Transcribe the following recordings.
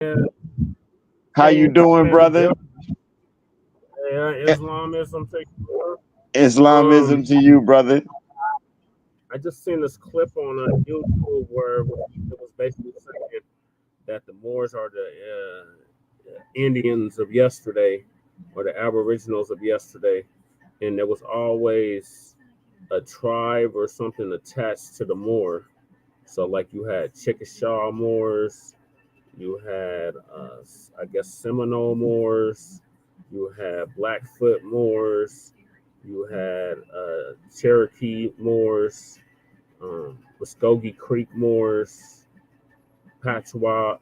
Yeah, How you doing, and brother? Islamism taking over. Islamism Um, to you, brother. I just seen this clip on YouTube where it was basically saying that the Moors are the Indians of yesterday, or the Aboriginals of yesterday, and there was always a tribe or something attached to the Moor. So, like, you had Chickasaw Moors, you had, I guess, Seminole Moors, you had Blackfoot Moors, you had Cherokee Moors, Muskogee Creek Moors, Patchwa.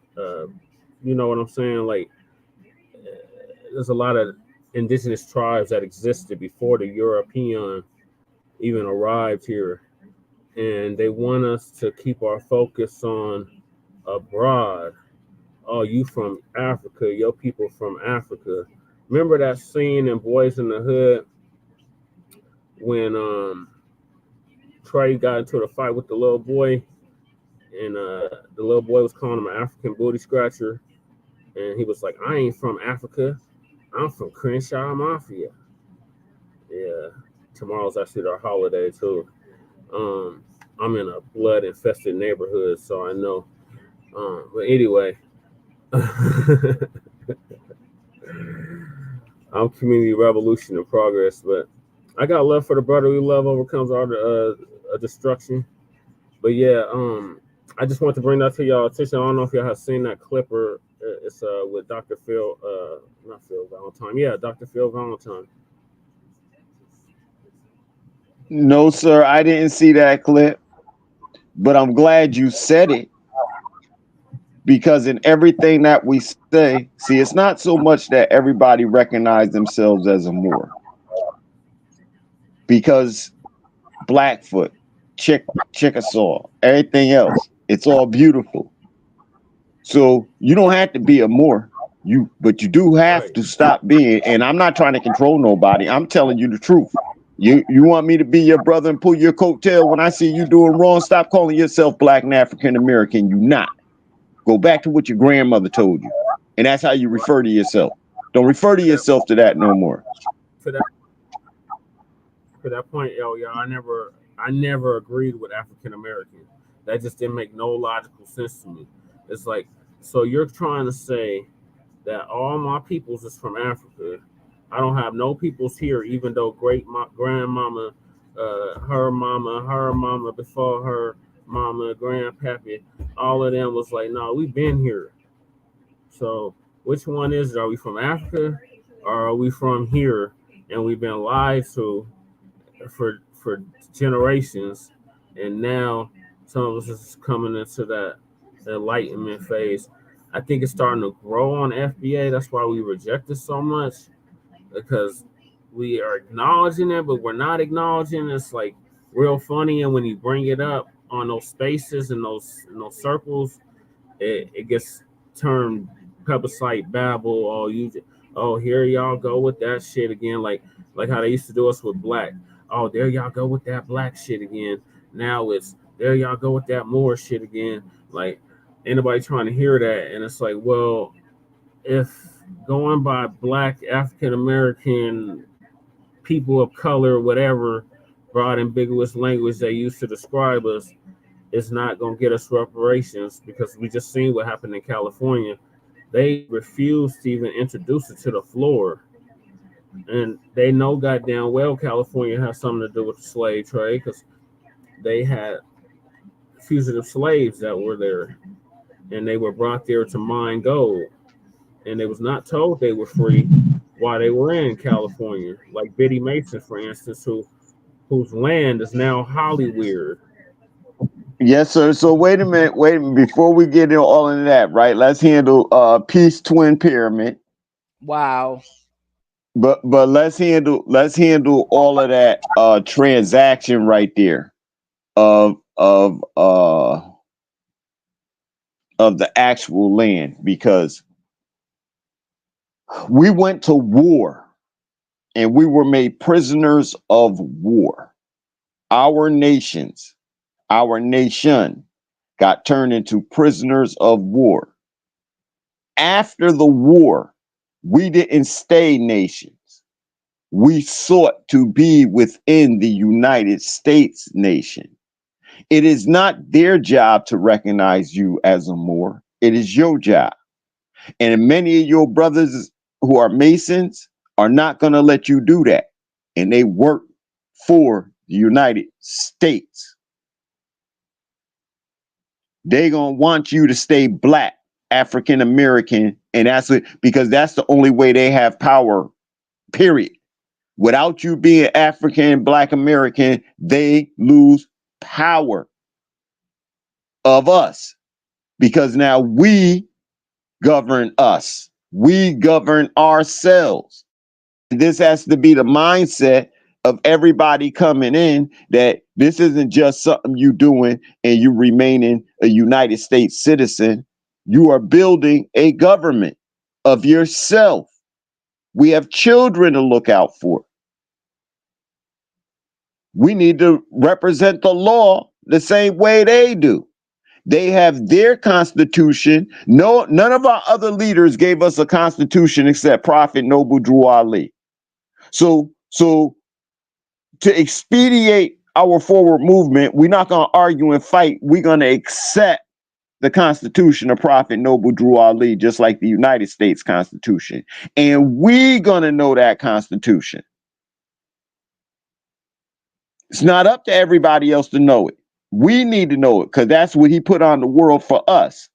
You know what I'm saying? Like, there's a lot of indigenous tribes that existed before the European even arrived here, and they want us to keep our focus on abroad. Oh, you from Africa, your people from Africa. Remember that scene in Boys in the Hood when Trey got into the fight with the little boy, and the little boy was calling him an African booty scratcher, and he was like, "I ain't from Africa, I'm from Crenshaw Mafia." Yeah, tomorrow's actually their holiday too. Um, I'm in a blood infested neighborhood, so I know. But anyway, I'm community revolution in progress, but I got love for the brotherly love overcomes all the destruction. But yeah, I just want to bring that to y'all attention. I don't know if y'all have seen that clip or it's with Dr. Phil, not Phil Valentine. Yeah, Dr. Phil Valentine. No, sir, I didn't see that clip, but I'm glad you said it because in everything that we say, see, it's not so much that everybody recognize themselves as a Moor because Blackfoot, Chickasaw, everything else, it's all beautiful. So you don't have to be a Moor. But you do have Right. to stop being. And I'm not trying to control nobody. I'm telling you the truth. You want me to be your brother and pull your coattail when I see you doing wrong? Stop calling yourself Black and African American. You not. Go back to what your grandmother told you, and that's how you refer to yourself. Don't refer to To that yourself to that no more. to that to that point, yo, yeah, I never agreed with African American. That just didn't make no logical sense to me. It's like, so you're trying to say that all my peoples is from Africa. I don't have no peoples here, even though grandmama, her mama before her mama, grandpappy, all of them was like, no, we've been here. So which one is it? Are we from Africa or are we from here? And we've been lied to for generations, and now some of us is coming into that enlightenment phase. I think it's starting to grow on FBA. That's why we reject it so much, because we are acknowledging it, but we're not acknowledging it. It's like real funny, and when you bring it up on those spaces and those circles, it gets termed plebiscite babble. Oh, here y'all go with that shit again, like how they used to do us with Black. Oh, there y'all go with that Black shit again. Now it's there y'all go with that Moore shit again. Like, anybody trying to hear that, and it's like, well, if going by Black, African American, people of color, whatever broad ambiguous language they use to describe us, is not going to get us reparations, because we just seen what happened in California. They refused to even introduce it to the floor, and they know goddamn well California has something to do with the slave trade, because they had fugitive slaves that were there, and they were brought there to mine gold, and they was not told they were free while they were in California. Like Biddy Mason, for instance, whose land is now Hollywood. Yes, sir. So wait a minute. Before we get into all of that, right? Let's handle Peace Twin Pyramid. Wow. But let's handle all of that transaction right there of of uh of the actual land, because we went to war and we were made prisoners of war. Our nations, our nation got turned into prisoners of war After the war, we didn't stay nations. We sought to be within the United States nation. It is not their job to recognize you as a Moor. It is your job. And many of your brothers who are Masons are not going to let you do that. And they work for the United States. They're going to want you to stay Black, African American, and that's it, because that's the only way they have power, period. Without you being African, Black American, they lose power of us because now we govern us. We govern ourselves. This has to be the mindset of everybody coming in, that this isn't just something you doing and you remaining a United States citizen. You are building a government of yourself. We have children to look out for. We need to represent the law the same way they do. They have their constitution. No, none of our other leaders gave us a constitution except Prophet Noble Drew Ali. So to expedite our forward movement, we're not going to argue and fight. We're going to accept the Constitution of Prophet Noble Drew Ali, just like the United States Constitution. And we're going to know that Constitution. It's not up to everybody else to know it. We need to know it because that's what he put on the world for us.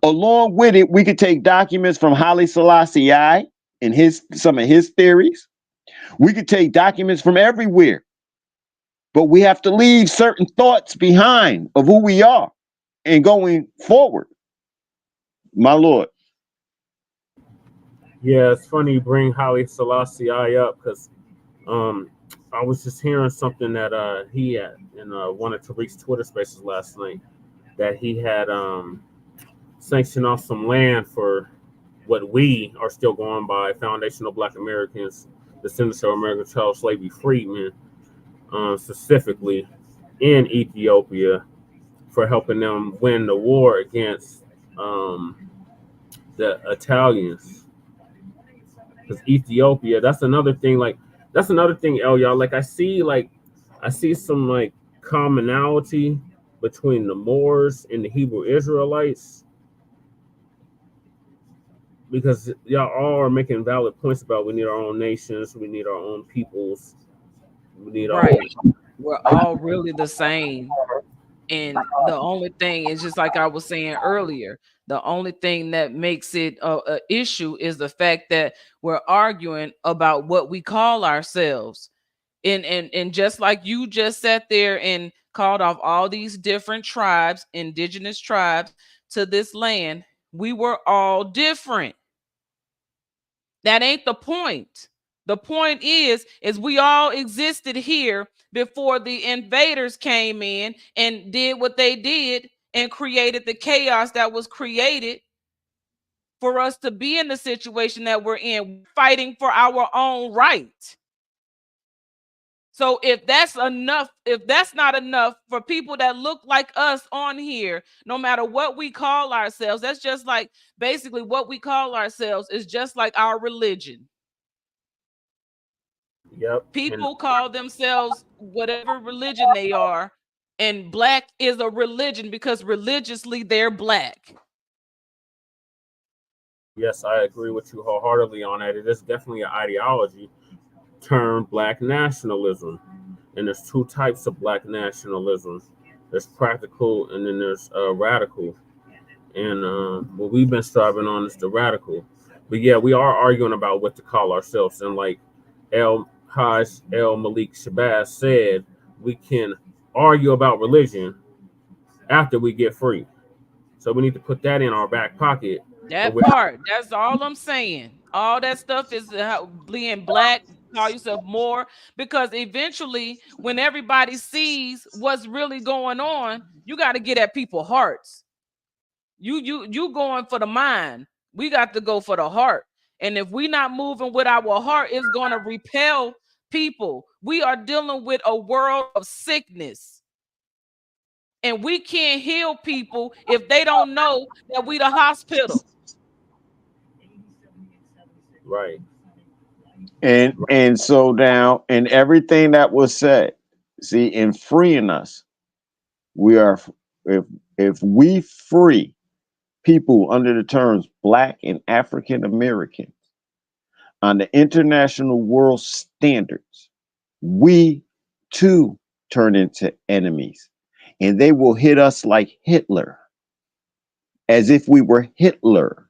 Along with it, we could take documents from Haile Selassie I and some of his theories. We could take documents from everywhere. But we have to leave certain thoughts behind of who we are and going forward. My Lord. Yeah, it's funny you bring Haile Selassie up because I was just hearing something that he had in one of Tariq's Twitter spaces last night, that he had sanctioned off some land for what we are still going by foundational Black Americans, descendants of American child slavery freedmen, specifically in Ethiopia, for helping them win the war against the Italians. Because Ethiopia, that's another thing. Like that's another thing, y'all. Like I see some like commonality between the Moors and the Hebrew Israelites, because y'all all are making valid points about we need our own nations, we need our own peoples, we need our Right. own. We're all really the same. And the only thing is just like I was saying earlier, the only thing that makes it a issue is the fact that we're arguing about what we call ourselves. And just like you just sat there and called off all these different tribes, indigenous tribes to this land, we were all different. That ain't the point. The point is we all existed here before the invaders came in and did what they did and created the chaos that was created for us to be in the situation that we're in, fighting for our own right. So if that's enough, if that's not enough for people that look like us on here, no matter what we call ourselves, that's just like basically what we call ourselves is just like our religion. Yep, and People call themselves whatever religion they are, and Black is a religion because religiously they're Black. yes, I agree with you wholeheartedly on that. It is definitely an ideology termed Black nationalism, and there's two types of Black nationalism. There's practical, and then there's radical. And what we've been striving on is the radical. But yeah, we are arguing about what to call ourselves. And like El Haj El Malik Shabazz said, we can argue about religion after we get free. So we need to put that in our back pocket. That part, that's all I'm saying. All that stuff is being Black, call yourself more, because eventually, when everybody sees what's really going on, you got to get at people's hearts. You going for the mind. We got to go for the heart. And if we not moving with our heart, it's going to repel people. We are dealing with a world of sickness. And we can't heal people if they don't know that we the hospital. Right. And so now, and everything that was said, see, in freeing us, we are, if we free people under the terms Black and African American on the international world standards, we too turn into enemies, and they will hit us like Hitler, as if we were Hitler,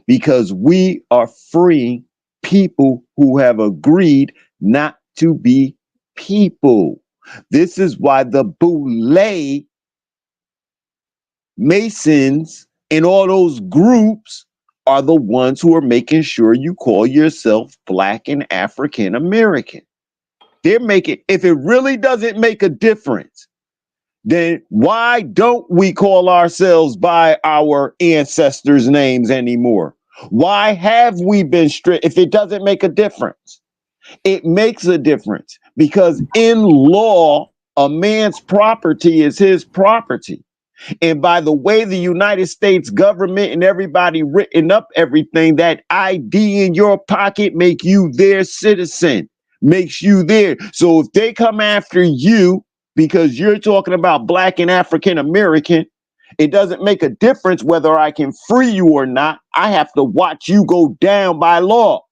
because we are freeing people who have agreed not to be people. This is why the Boule Masons and all those groups are the ones who are making sure you call yourself Black and African American. They're making, if it really doesn't make a difference, then why don't we call ourselves by our ancestors' names anymore? Why have we been strict? If it doesn't make a difference, it makes a difference, because in law, a man's property is his property. And by the way the United States government and everybody written up everything, that ID in your pocket make you their citizen, makes you there. So if they come after you because you're talking about Black and African American, it doesn't make a difference whether I can free you or not. I have to watch you go down by law.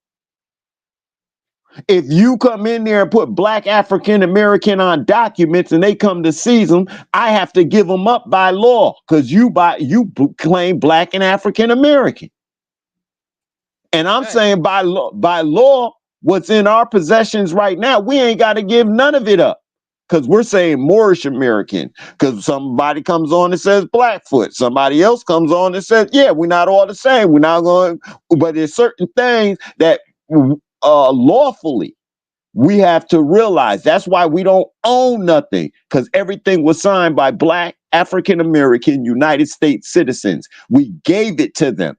If you come in there and put Black African American on documents and they come to seize them, I have to give them up by law, because claim Black and African American. And I'm Right. saying by law, what's in our possessions right now, we ain't got to give none of it up, because we're saying Moorish American. Because somebody comes on and says Blackfoot, somebody else comes on and says, yeah, we're not all the same. We're not going, but there's certain things that lawfully we have to realize. That's why we don't own nothing, because everything was signed by Black African American United States citizens. We gave it to them.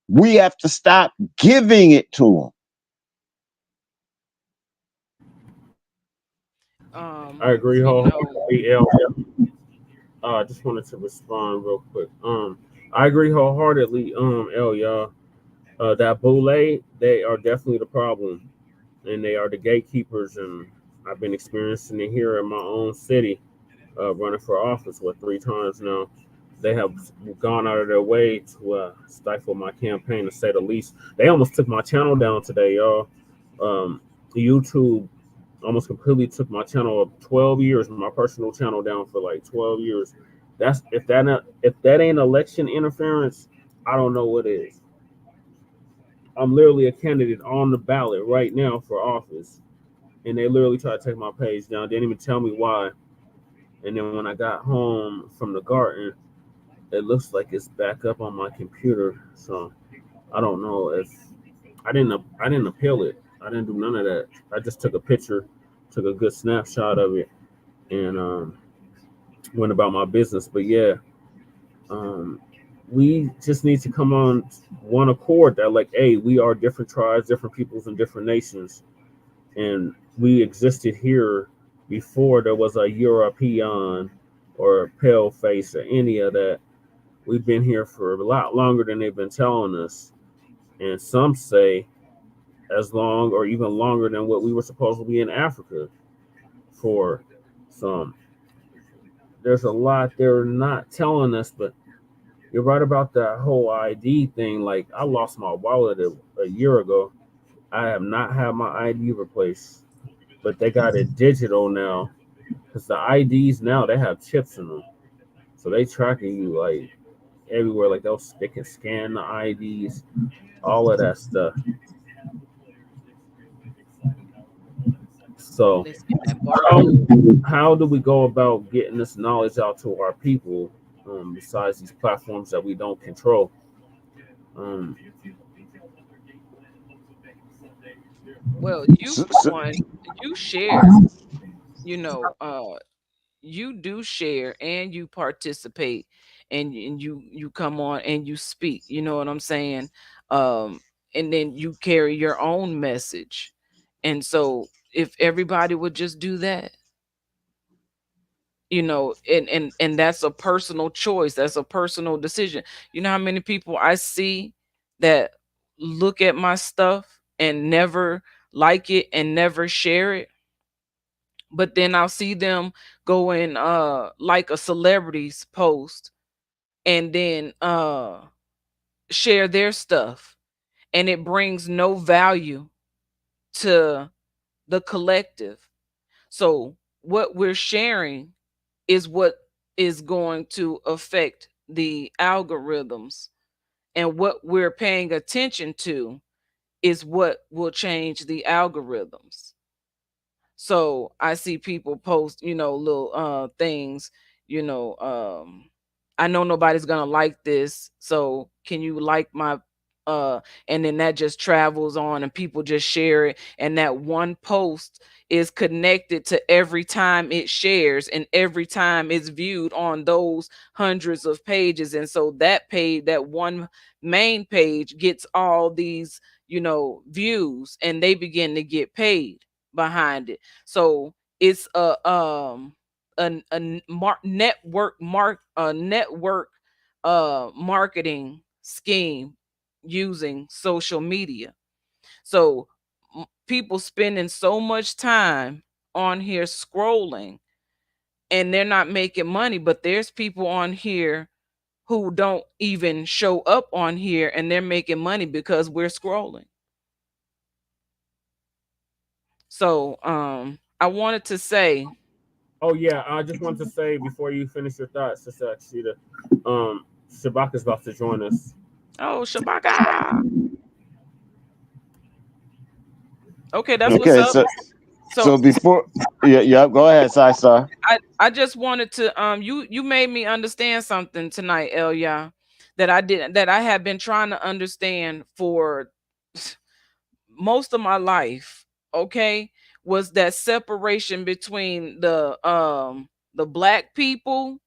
We have to stop giving it to I agree You know, wholeheartedly, L. I just wanted to respond real quick. I agree wholeheartedly, L, y'all. That Boule, they are definitely the problem, and they are the gatekeepers. And I've been experiencing it here in my own city, running for office, 3 times now. They have gone out of their way to stifle my campaign, to say the least. They almost took my channel down today, y'all. YouTube almost completely took my channel of 12 years, my personal channel, down for like 12 years. That's if that ain't election interference, I don't know what is. I'm literally a candidate on the ballot right now for office, and they literally tried to take my page down. They didn't even tell me why. And then when I got home from the garden, it looks like it's back up on my computer. So I don't know if I didn't appeal it. I didn't do none of that. I just took a picture, took a good snapshot of it, and went about my business. But yeah, um, we just need to come on one accord that, like, hey, we are different tribes, different peoples, and different nations, and we existed here before there was a European or a pale face or any of that. We've been here for a lot longer than they've been telling us, and some say as long or even longer than what we were supposed to be in Africa for. Some, there's a lot they're not telling us, but you're right about that whole ID thing. Like, I lost my wallet a year ago. I have not had my ID replaced, but they got it digital now, because the IDs now, they have chips in them, so they tracking you like everywhere. Like, they can scan the IDs, all of that stuff. So let's get that how, barcode. how do we go about getting this knowledge out to our people, besides these platforms that we don't control? Um, Well, you them. for one, you share, you know, you do share and you participate, and you come on and you speak, you know what I'm saying? Um and then you carry your own message. And so if everybody would just do that, and that's a personal choice, that's a personal decision. You know how many people I see that look at my stuff and never like it and never share it, but then I'll see them go and like a celebrity's post and then share their stuff, and it brings no value to the collective. So what we're sharing is what is going to affect the algorithms, and what we're paying attention to is what will change the algorithms. So I see people post, little things, you know, I know nobody's gonna like this, so can you like my and then that just travels on and people just share it, and that one post is connected to every time it shares and every time it's viewed on those hundreds of pages. And so that page, that one main page, gets all these, views, and they begin to get paid behind it. So it's a network marketing scheme using social media. So people spending so much time on here scrolling, and they're not making money, but there's people on here who don't even show up on here and they're making money because we're scrolling. So I wanted to say, Oh yeah, I just want to say before you finish your thoughts, Sister Akshita, Shabak is about to join us. oh, Shabaka. Okay, that's what's Okay, up. so So before, yeah, go ahead, SISTAR. I just wanted to you made me understand something tonight, Elia, that I had been trying to understand for most of my life. Okay, was that separation between the black people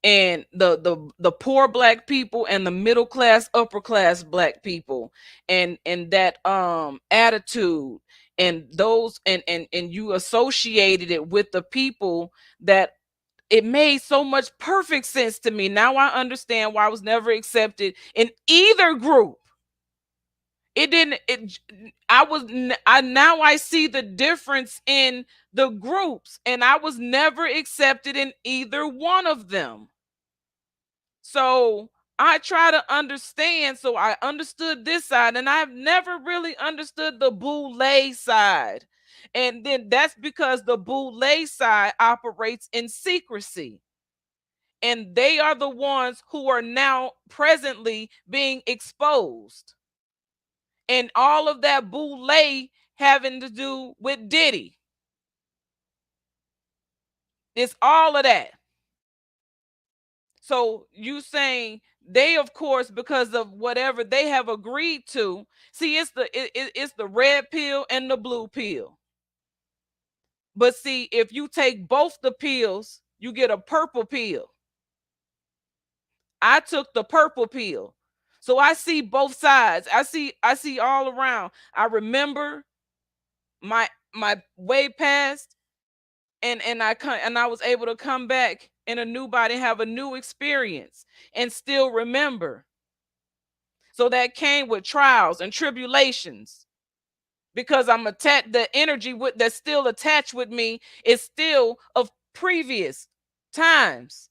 and the poor black people and the middle class upper class black people, and that attitude, and those, and you associated it with the people that it made so much perfect sense to me. Now I understand why I was never accepted in either group. It didn't it I was I now I see the difference in the groups, and I was never accepted in either one of them. So I try to understand. So I understood this side, and I've never really understood the boule side. And then that's because the boule side operates in secrecy. And they are the ones who are now presently being exposed. And all of that boule having to do with Diddy. It's all of that. So you saying they, of course, because of whatever they have agreed to. See, it's the red pill and the blue pill. But see, if you take both the pills, you get a purple pill. I took the purple pill. So I see both sides. I see all around. I remember my way past, and I was able to come back in a new body, have a new experience, and still remember. So that came with trials and tribulations, because I'm attached. The energy that's still attached with me is still of previous times.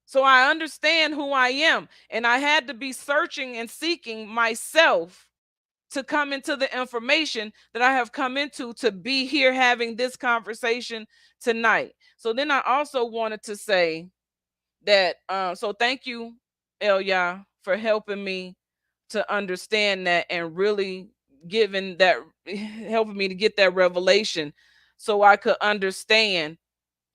So I understand who I am, and I had to be searching and seeking myself to come into the information that I have come into to be here having this conversation tonight. So then I also wanted to say that so thank you, Elia, for helping me to understand that, and really giving that helping me to get that revelation so I could understand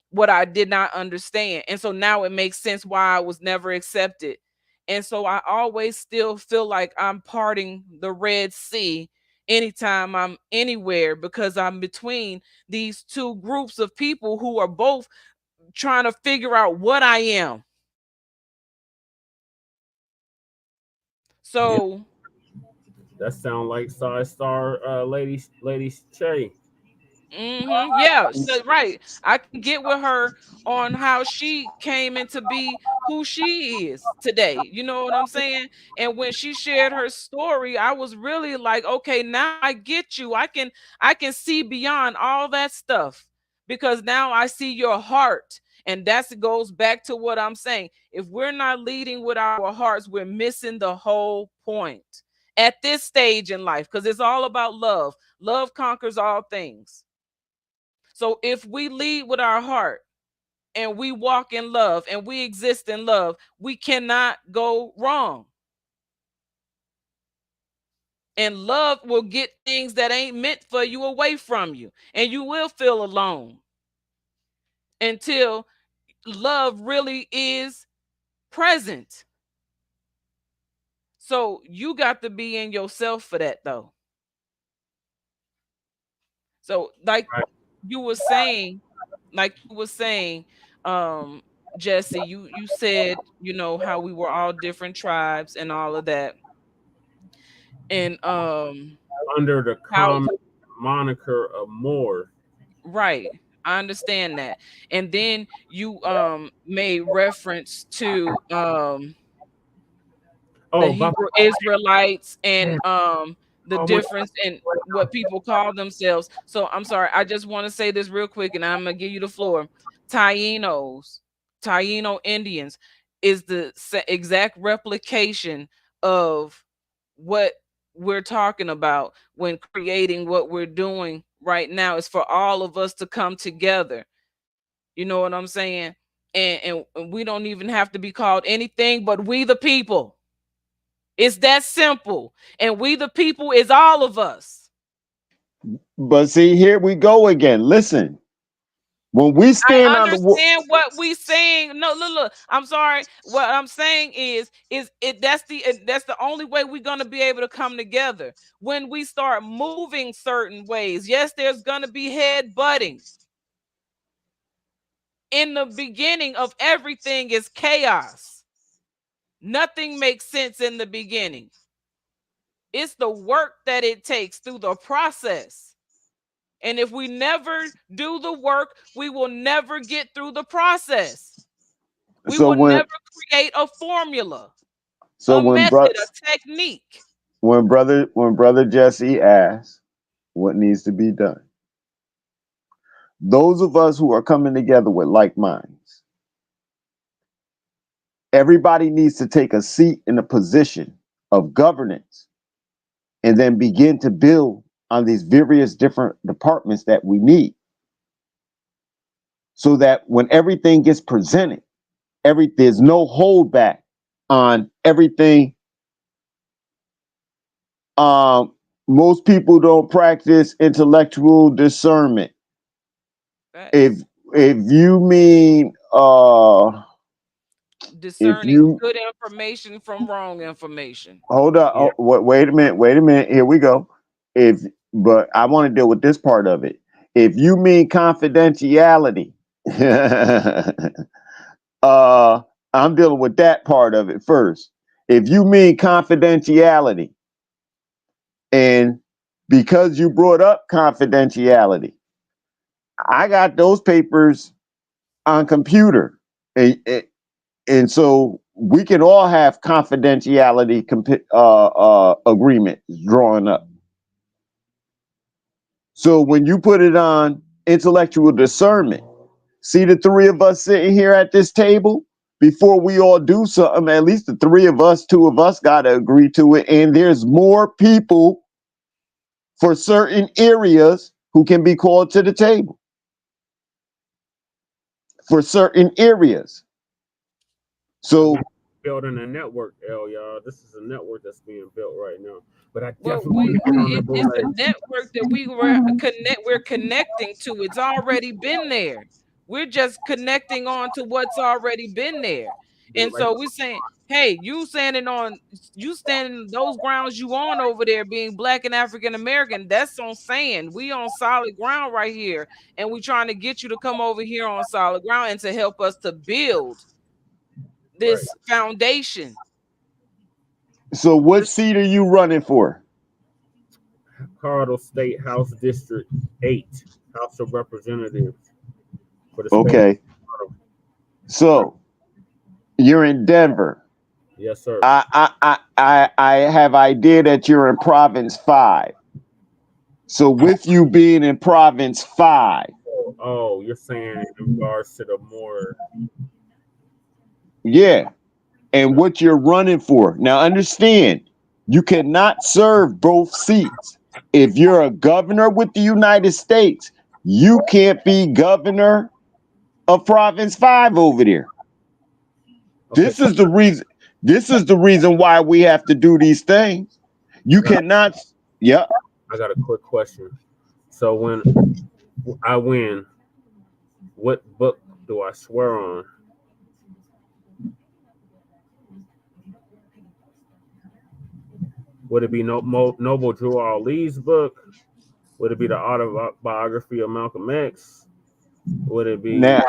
what I did not understand. And so now it makes sense why I was never accepted. And so I always still feel like I'm parting the Red Sea anytime I'm anywhere, because I'm between these two groups of people who are both trying to figure out what I am. Yeah, So that sound like side star, lady Che. Yeah, so, right. I can get with her on how she came into be who she is today. You know what I'm saying? And when she shared her story, I was really like, okay, now I get you. I can see beyond all that stuff because now I see your heart. And that goes back to what I'm saying. If we're not leading with our hearts, we're missing the whole point at this stage in life because it's all about love. Love conquers all things. So if we lead with our heart and we walk in love and we exist in love, we cannot go wrong. And love will get things that ain't meant for you away from you. And you will feel alone until love really is present. So you got to be in yourself for that though. So Right. you were saying, like you were saying, um, Jesse, you said, how we were all different tribes and all of that. And Under the how common moniker of Moors. right. I understand that. And then you made reference to the Oh, Hebrew Israelites and man, the oh my difference in what people call themselves. So I'm sorry, I just want to say this real quick and I'm gonna give you the floor. Tainos, Taino Indians is the exact replication of what we're talking about when creating what we're doing right now is for all of us to come together. You know what I'm saying? And we don't even have to be called anything but we the people. It's that simple. And we the people is all of us. But see, here we go again. Listen, when we stand I on the understand what we saying. No, look. I'm sorry. What I'm saying is it that's the only way we're gonna be able to come together when we start moving certain ways. Yes, there's gonna be head butting. In the beginning of everything is chaos. Nothing makes sense in the beginning. It's the work that it takes through the process. And if we never do the work, we will never get through the process. We so will when never create a formula, so a when method, bro a technique. when brother Jesse asks what needs to be done, those of us who are coming together with like minds, everybody needs to take a seat in a position of governance and then begin to build on these various different departments that we need so that when everything gets presented, there's no holdback on everything. um Most people don't practice intellectual discernment. if Facts. if you mean if Discerning you good information from wrong information. hold up, yeah, wait a minute, here we go. If But I want to deal with this part of it. If you mean confidentiality, I'm dealing with that part of it first. If you mean confidentiality, and because you brought up confidentiality, I got those papers on computer, and so we can all have confidentiality agreements drawn up. So when you put it on intellectual discernment, see the three of us sitting here at this table. Before we all do something, at least the three of us, two of us, got to agree to it. And there's more people for certain areas who can be called to the table for certain areas. because we're So building a network, y'all. This is a network that's being built right now. But I Well, definitely want to get on that it's a board. network that we're connecting to. It's already been there. We're just connecting on to what's already been there. And Like, so we're saying, hey, you standing those grounds you on over there being black and African American, that's on saying we on solid ground right here. And we're trying to get you to come over here on solid ground and to help us to build right. this foundation. so what seat are you running for? Cardinal State House District 8. House of Representatives for the state. Okay. So you're in Denver. Yes, sir. I have idea that you're in Province 5. So with you being in Province 5, Oh, you're saying in regards to the more. yeah, and what you're running for. Now understand, you cannot serve both seats. If you're a governor with the United States, you can't be governor of Province 5 over there. Okay, This is the reason. This is the reason why we have to do these things. You cannot. Yeah. I got a quick question. So when I win, what book do I swear on? Would it be Noble Drew Ali's book? Would it be the autobiography of Malcolm X? Would it be Now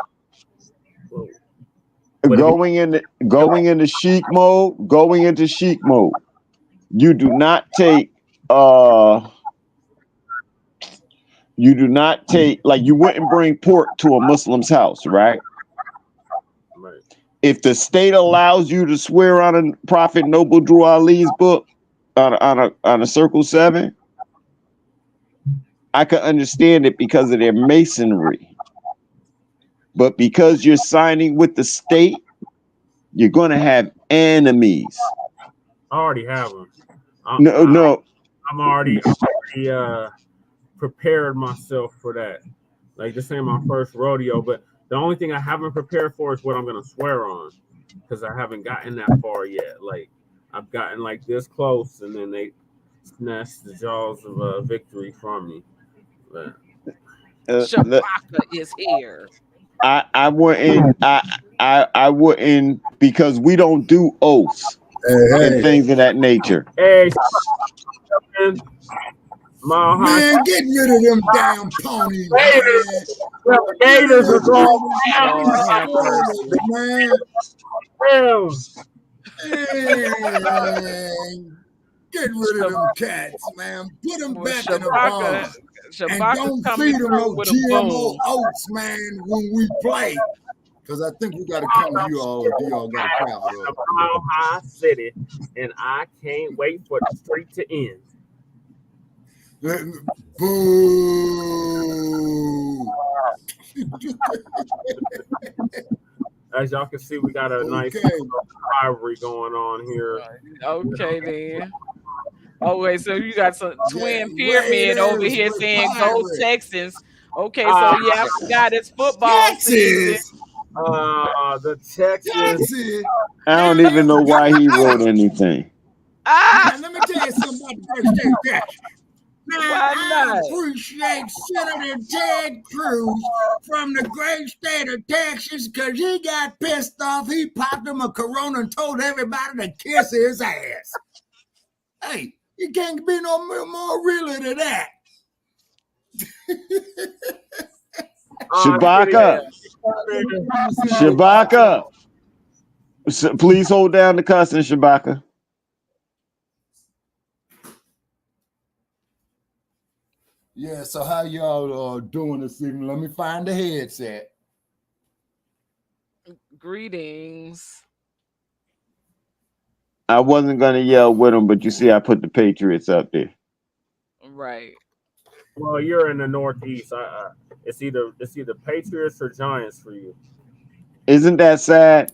going into chic mode? Going into chic mode. You do not take. You do not take, like, you wouldn't bring pork to a Muslim's house, right? Right. If the state allows you to swear on a Prophet Noble Drew Ali's book on a Circle 7, I could understand it because of their masonry. But because you're signing with the state, you're going to have enemies. I already have them. No. I'm already prepared myself for that. Like, this ain't my first rodeo, but the only thing I haven't prepared for is what I'm gonna swear on, because I haven't gotten that far yet. Like, I've gotten like this close, and then they snatched the jaws of victory from me. But Shabaka is here. I wouldn't, because we don't do oaths and things of that nature. Hey, man, get rid of them damn ponies, Gators are going man. Get rid of them cats, man. Put them back in the barn. And don't feed them no GMO oats, man, when we play. Because I think we got to come to you all. You all got to crap it up. Mile High City, and I can't wait for the street to end. Boo! As y'all can see, we got a nice rivalry going on here. Okay, then. Oh, wait, so you got some twin pyramid over here saying go Texans. Okay, so yeah, I forgot it's football season. The Texans. I don't even know why he wrote anything. Now, let me tell you something about the first day catch. Now, I appreciate Senator Ted Cruz from the great state of Texas, because he got pissed off. He popped him a Corona and told everybody to kiss his ass. Hey, you can't be no more realer than that. Shabaka. Please hold down the cussing, Shabaka. Yeah, so how y'all doing this evening? Let me find the headset. Greetings. I wasn't going to yell with him, but you see I put the Patriots up there. Right. Well, you're in the Northeast. It's either Patriots or Giants for you. Isn't that sad?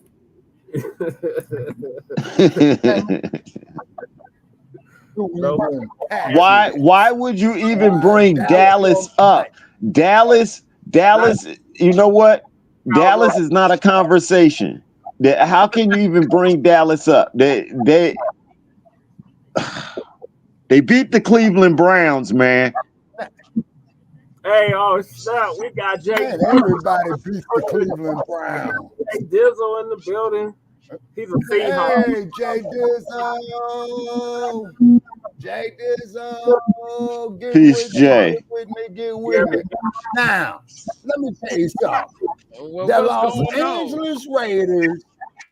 Why would you even bring Dallas up? Dallas, you know what? Dallas is not a conversation. How can you even bring Dallas up? They beat the Cleveland Browns, man. Hey, oh snap! We got Jay. Man, everybody beat the Cleveland Browns. Jay Dizzle in the building. He's a Seahawks. Hey, Jay Dizzle. Jay Dizzle. Peace, Jay. Get with me. Now, let me tell you something. The Los Angeles Raiders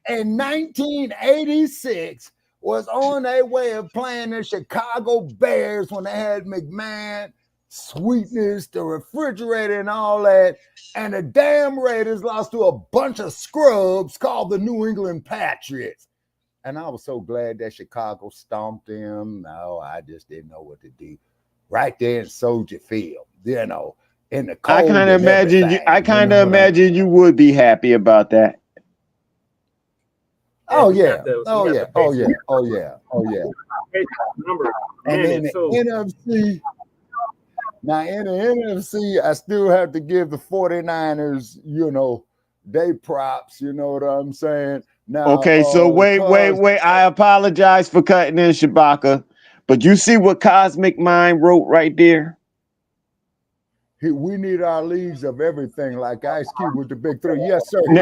in 1986 was on their way of playing the Chicago Bears when they had McMahon, sweetness, the refrigerator, and all that. And the damn Raiders lost to a bunch of scrubs called the New England Patriots. And I was so glad that Chicago stomped them. No, I just didn't know what to do. Right there in Soldier Field, you know, in the cold. I kind of imagine you. I kind of imagine you would be happy about that. Oh yeah. Oh yeah. Oh yeah. Oh yeah. Oh yeah. And in the NFC, now in the NFC, I still have to give the 49ers, you know, they props, you know what I'm saying? Now, okay, so wait. I apologize for cutting in, Shabaka, but you see what Cosmic Mind wrote right there? We need our leagues of everything, like Ice Cube with the big three. Yes, sir. I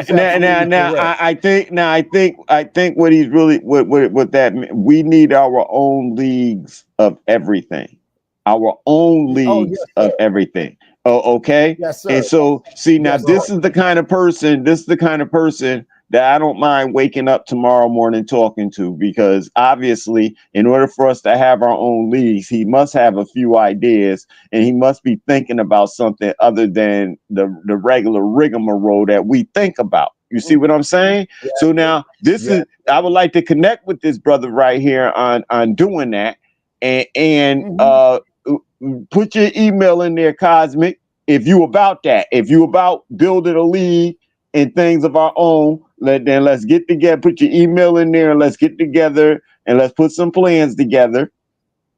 think what he's really what that we need our own leagues of everything, our own leagues of everything. Oh, okay. Yes, sir. And so, see, now this is the kind of person. This is the kind of person that I don't mind waking up tomorrow morning talking to, because obviously, in order for us to have our own leagues, he must have a few ideas, and he must be thinking about something other than the regular rigmarole that we think about. You see what I'm saying? Yeah. So now is I would like to connect with this brother right here on doing that, and put your email in there, Cosmic, if you about that. If you about building a league and things of our own, then let's get together, put your email in there, and let's get together and let's put some plans together,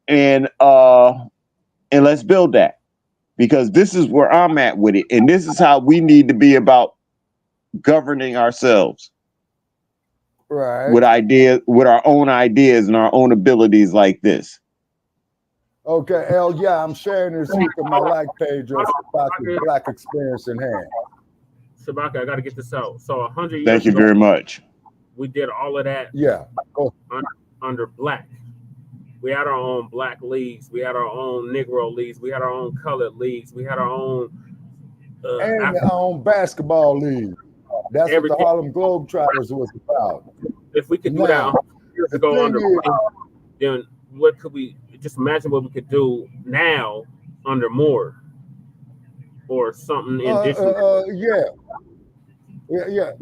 and let's build that, because this is where I'm at with it, and this is how we need to be about governing ourselves, right? With ideas, with our own ideas and our own abilities like this. Okay, L, yeah, I'm sharing this with my like page of Black Experience in Hand. Shabaka, I got to get this out. So 100 years Thank you ago, very much. we did all of that. Yeah. Under Blacc. We had our own Black leagues. We had our own Negro leagues. We had our own colored leagues. We had our own and our own basketball league. That's everything. What the Harlem Globetrotters was about. If we could do that 100 years ago under Blacc, then what could we just imagine what we could do now under Moore or something in addition?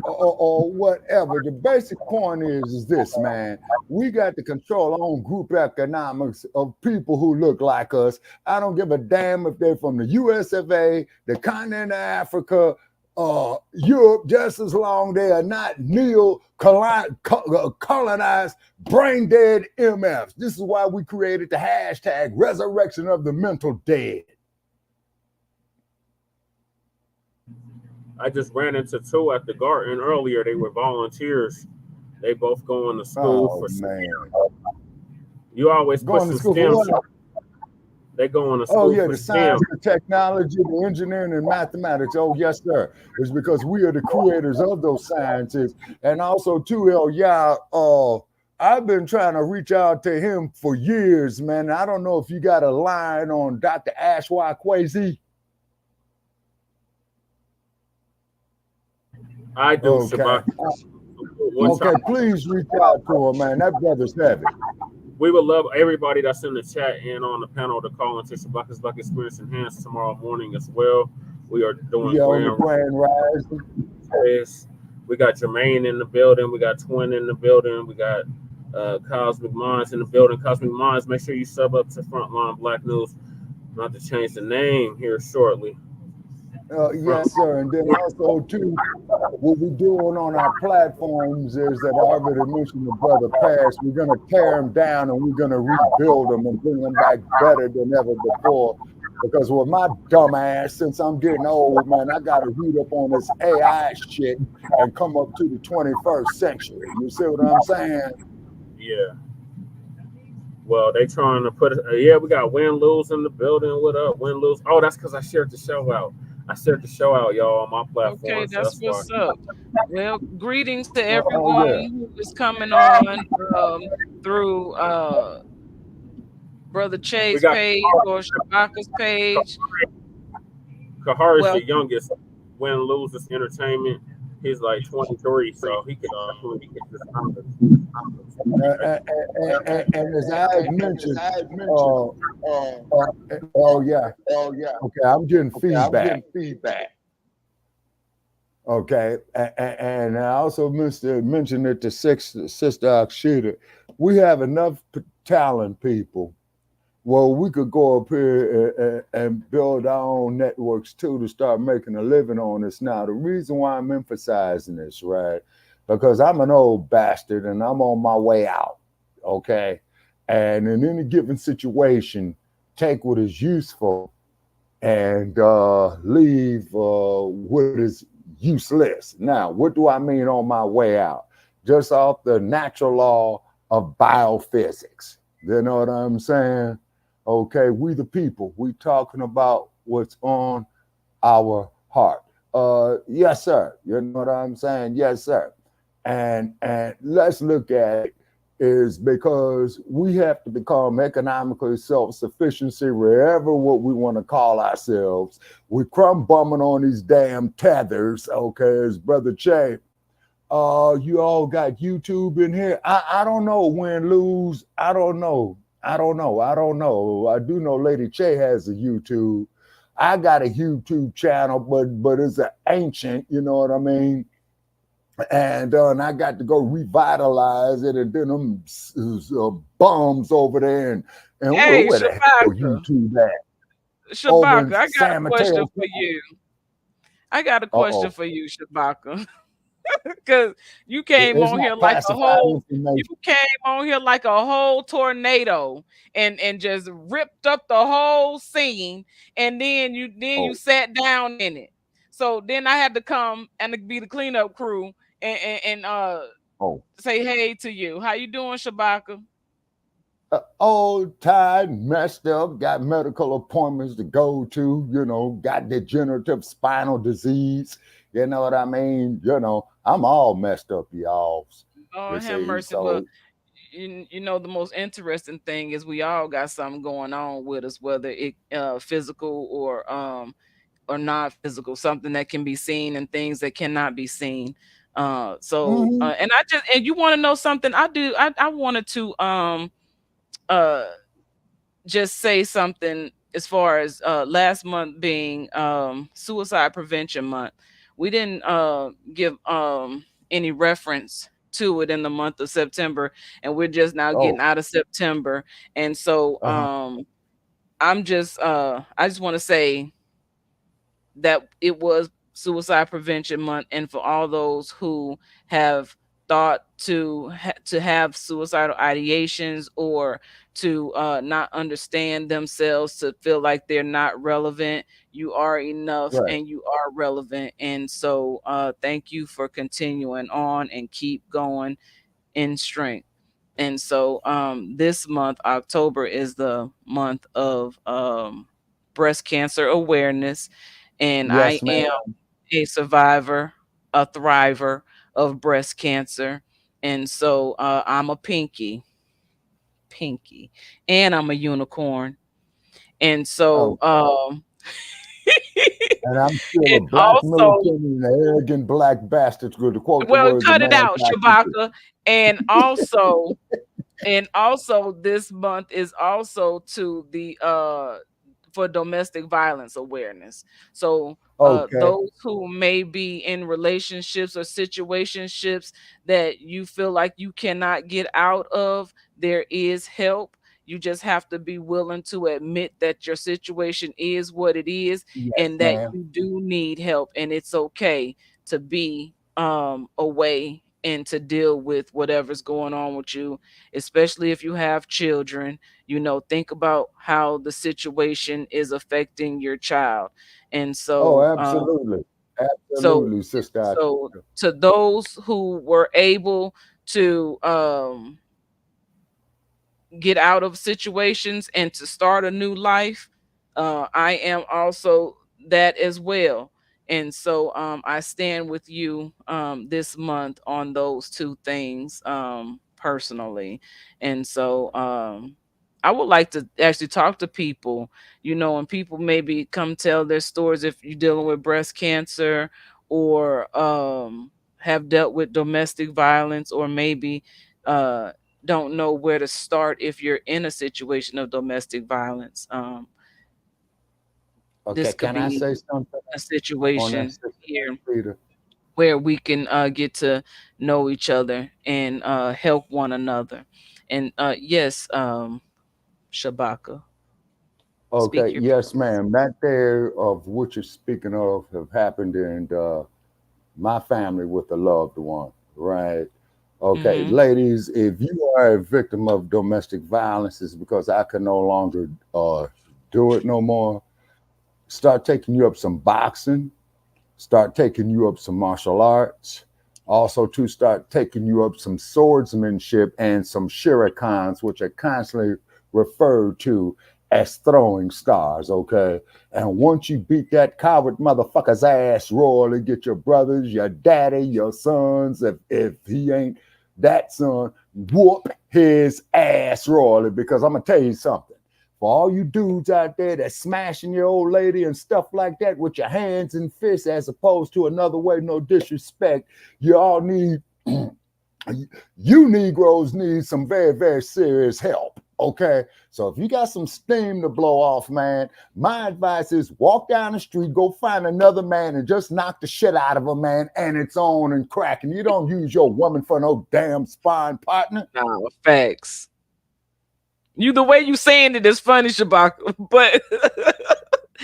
Or whatever. The basic point is this, man. We got to control our own group economics of people who look like us. I don't give a damn if they're from the US of A, the continent of Africa, Europe, just as long they are not colonized, brain dead MFs. This is why we created the hashtag resurrection of the mental dead. I just ran into two at the garden earlier. They were volunteers. They both going to school for STEM. You always going to school for STEM. They going to school for the STEM. Science, the technology, the engineering, and mathematics. Oh, yes, sir. It's because we are the creators of those sciences. And also, too, I've been trying to reach out to him for years, man. I don't know if you got a line on Dr. Ashwa Kwesi. I do, Shabaka. Okay, please reach out to him, man. That brother's heavy. We would love everybody that's in the chat and on the panel to call into Shabaka's Black Experience Enhanced tomorrow morning as well. We are doing Grand Rise. We got Jermaine in the building. We got Twin in the building. We got Cosmic Minds in the building. Cosmic Minds, make sure you sub up to Frontline Black News. Not to change the name here shortly. Yes, sir. And then also, too, what we're doing on our platforms is that I already mentioned the brother Pass. We're going to tear them down and we're going to rebuild them and bring them back better than ever before. Because with my dumb ass, since I'm getting old, man, I got to read up on this AI shit and come up to the 21st century. You see what I'm saying? Yeah. Well, they trying to put we got Win-Lose in the building. What up, Win-Lose? Oh, that's because I shared the show out. I shared the show out, y'all, on my platform. Okay, that's what's up. Well, greetings to everyone who is coming on through Brother Chase page or Shabaka's page. Kahar is the youngest. Win-Lose is entertainment. He's like 23, so he could definitely get this Congress. And as I had mentioned, uh, oh yeah, okay, I'm getting feedback. Okay, and I also mentioned it to Sister AKSHITA. We have enough talent, people. Well, we could go up here and build our own networks too to start making a living on this. Now, the reason why I'm emphasizing this, right? Because I'm an old bastard and I'm on my way out. Okay, and in any given situation, take what is useful and leave what is useless. Now, what do I mean on my way out? Just off the natural law of biophysics. You know what I'm saying? Okay, we the people, we talking about what's on our heart. Yes, sir. You know what I'm saying? Yes, sir. And let's look at it is because we have to become economically self-sufficiency wherever what we want to call ourselves. We crumb bumming on these damn tethers, okay, as Brother Che. You all got YouTube in here. I don't know, win, lose. I don't know. I do know Lady Che has a YouTube. I got a YouTube channel, but it's an ancient, you know what I mean? And I got to go revitalize it, and then them bums over there, and Hey, where the hell Shabaka, YouTube at? Over in Shabaka, I got a San question Mateo. for you. I got a question Uh-oh. for you, Shabaka. Because you came It's on not here like a classified whole you information. came on here like a whole tornado and just ripped up the whole scene, and then you Oh, sat down in it. So then I had to come and be the cleanup crew and oh. say hey to you. How you doing, Shabaka? Old, tired, messed up, got medical appointments to go to, got degenerative spinal disease. You know what I mean? I'm all messed up, y'all. Oh, You have see, mercy. But so you know the most interesting thing is we all got something going on with us, whether it physical or not physical, something that can be seen and things that cannot be seen. mhm. And you want to know something? I wanted to uh just say something as far as last month being suicide prevention month. We didn't give any reference to it in the month of September, and we're just now getting Oh, out of September. And so uh-huh. I just want to say that it was suicide prevention month, and for all those who have thought to have suicidal ideations or to not understand themselves, to feel like they're not relevant, you are enough Right. and you are relevant. And so thank you for continuing on and keep going in strength. And so this month, October, is the month of breast cancer awareness, and I Yes, ma'am. am a survivor, a thriver of breast cancer. And so I'm a pinky, and I'm a unicorn. And so Oh, and I'm still a and black also, militant and an arrogant black bastard, to quote the well, words of cut it man. out, Shabaka. And also this month is also to the for domestic violence awareness. So Okay. those who may be in relationships or situationships that you feel like you cannot get out of, there is help. You just have to be willing to admit that your situation is what it is, Yes, and that ma'am. you do need help, and it's okay to be away and to deal with whatever's going on with you, especially if you have children. Think about how the situation is affecting your child. And Oh, so absolutely. so Absolutely, sister. so to those who were able to get out of situations and to start a new life, I am also that as well. And so I stand with you this month on those two things personally. And so I would like to actually talk to people, and people maybe come tell their stories if you're dealing with breast cancer or have dealt with domestic violence, or maybe don't know where to start if you're in a situation of domestic violence. Okay, This could can I be say something a on that, situation Sister here Peter? where we can get to know each other and help one another. And yes, Shabaka, Okay, speak your yes, piece. ma'am. That there of what you're speaking of have happened in my family with a loved one, right? Okay, Mm-hmm. ladies, if you are a victim of domestic violence, it's because I can no longer do it no more. Start taking you up some boxing, start taking you up some martial arts. Also, to start taking you up some swordsmanship and some shurikens, which are constantly referred to as throwing stars. Okay. And once you beat that coward motherfucker's ass royally, get your brothers, your daddy, your sons, if he ain't that son, whoop his ass royally. Because I'm going to tell you something, for all you dudes out there that's smashing your old lady and stuff like that with your hands and fists, as opposed to another way, no disrespect, you all need, you Negroes need some very, very serious help. Okay. So if you got some steam to blow off, man, my advice is walk down the street, go find another man and just knock the shit out of a man, and it's on and cracking. You don't use your woman for no damn spine partner. No, facts. You the way you saying it is funny, Shabaka, but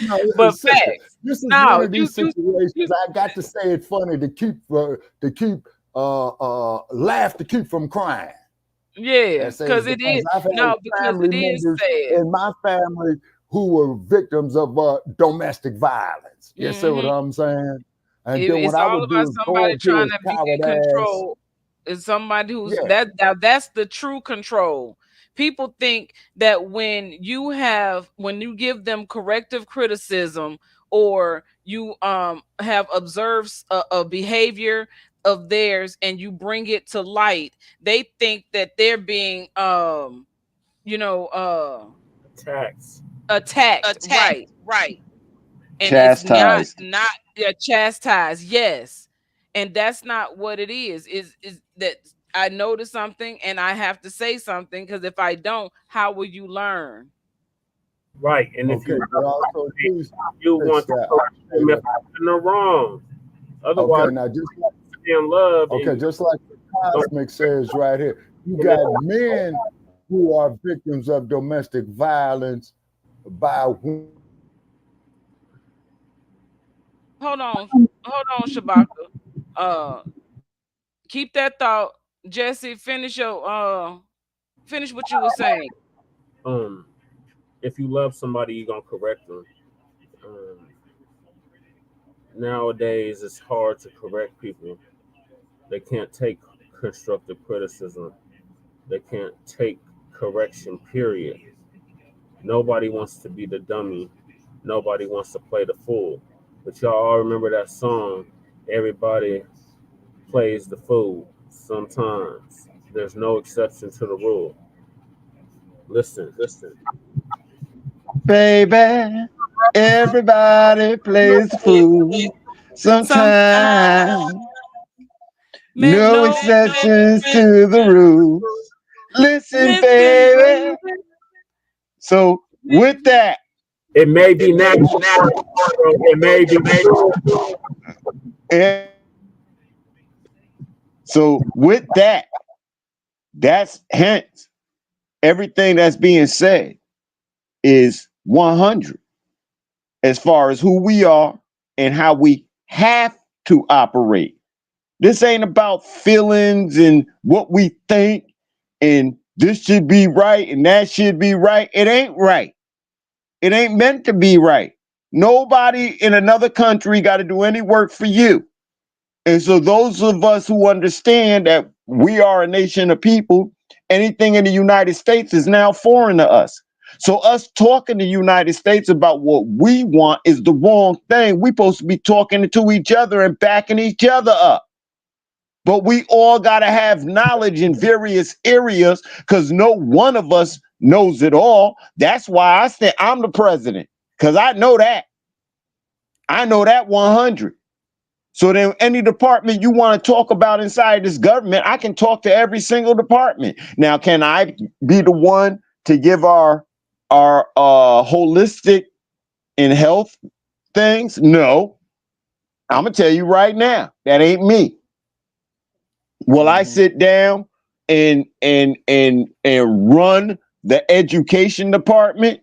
No, but sister, facts. this is one No, of these you situations. I got to say it funny to keep laugh to keep from crying. yeah, That says because I've had because family it is members sad. in my family who were victims of domestic violence. You see what Hmm. I'm saying? And then what It's I all would do about is go somebody up to trying his to be coward in ass. control. Is somebody who's Yeah, that now that's the true control. People think that when you give them corrective criticism, or you have observed a behavior of theirs and you bring it to light, they think that they're being you know Tax. attacked, right? And it's Chastised. not yeah, chastised, yes, and that's not what it is that I notice something and I have to say something, because if I don't, how will you learn? Right. And if okay, you but love also somebody, too, you want to sister, correct them if Ada. they're in the wrong. Otherwise, Okay, now just you're in love and okay, you just like the don't Cosmic says right here, you correct got them. men who are victims of domestic violence by Hold on, Shabaka. Uh, keep that thought, Jesse. Finish what you were saying. Um, if you love somebody, you're gonna correct them. Um, Nowadays, it's hard to correct people. They can't take constructive criticism. They can't take correction. Period. Nobody wants to be the dummy. Nobody wants to play the fool. But y'all all remember that song. Everybody plays the fool sometimes. There's no exception to the rule. Listen. Baby, everybody plays the fool Sometimes, sometimes. man, No no exceptions exception. to the rules. Listen, Listen, baby. baby. So with that, It may be natural, it may be true. eh, so with that, that's hence everything that's being said is 100 as far as who we are and how we have to operate. This ain't about feelings and what we think and this should be right and that should be right. It ain't right. It ain't meant to be right. Nobody in another country got to do any work for you. And so, those of us who understand that we are a nation of people, anything in the United States is now foreign to us. So, us talking to the United States about what we want is the wrong thing. We're supposed to be talking to each other and backing each other up. But we all got to have knowledge in various areas because no one of us knows it all. That's why I said I'm the president because I know that. I know that 100. So then any department you want to talk about inside this government, I can talk to every single department. Now, can I be the one to give our holistic and health things? No. I'm gonna tell you right now, that ain't me. Will I sit down and run the education department?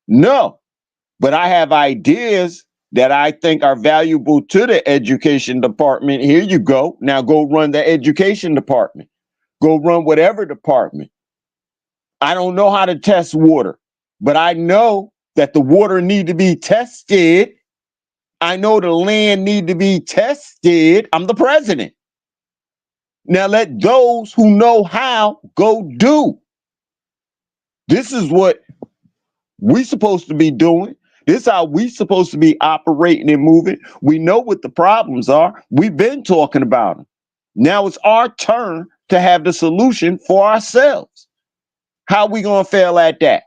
No. But I have ideas that I think are valuable to the education department. Here you go. Now go run the education department. Go run whatever department. I don't know how to test water, but I know that the water need to be tested. I know the land need to be tested. I'm the president. Now let those who know how go do. This is what we supposed to be doing. This is how we supposed to be operating and moving. We know what the problems are. We've been talking about them. Now it's our turn to have the solution for ourselves. How we gonna fail at that?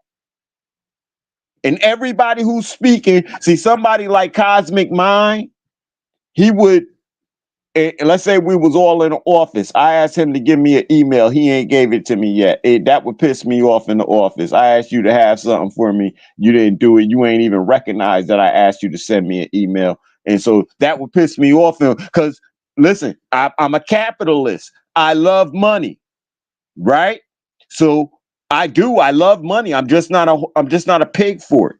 And everybody who's speaking, see somebody like Cosmic Mind, he would, let's say we was all in the office. I asked him to give me an email. He ain't gave it to me yet. That would piss me off in the office. I asked you to have something for me. You didn't do it. You ain't even recognize that I asked you to send me an email. And so that would piss me off because listen, I'm a capitalist. I love money, right? So I love money. I'm just not a pig for it.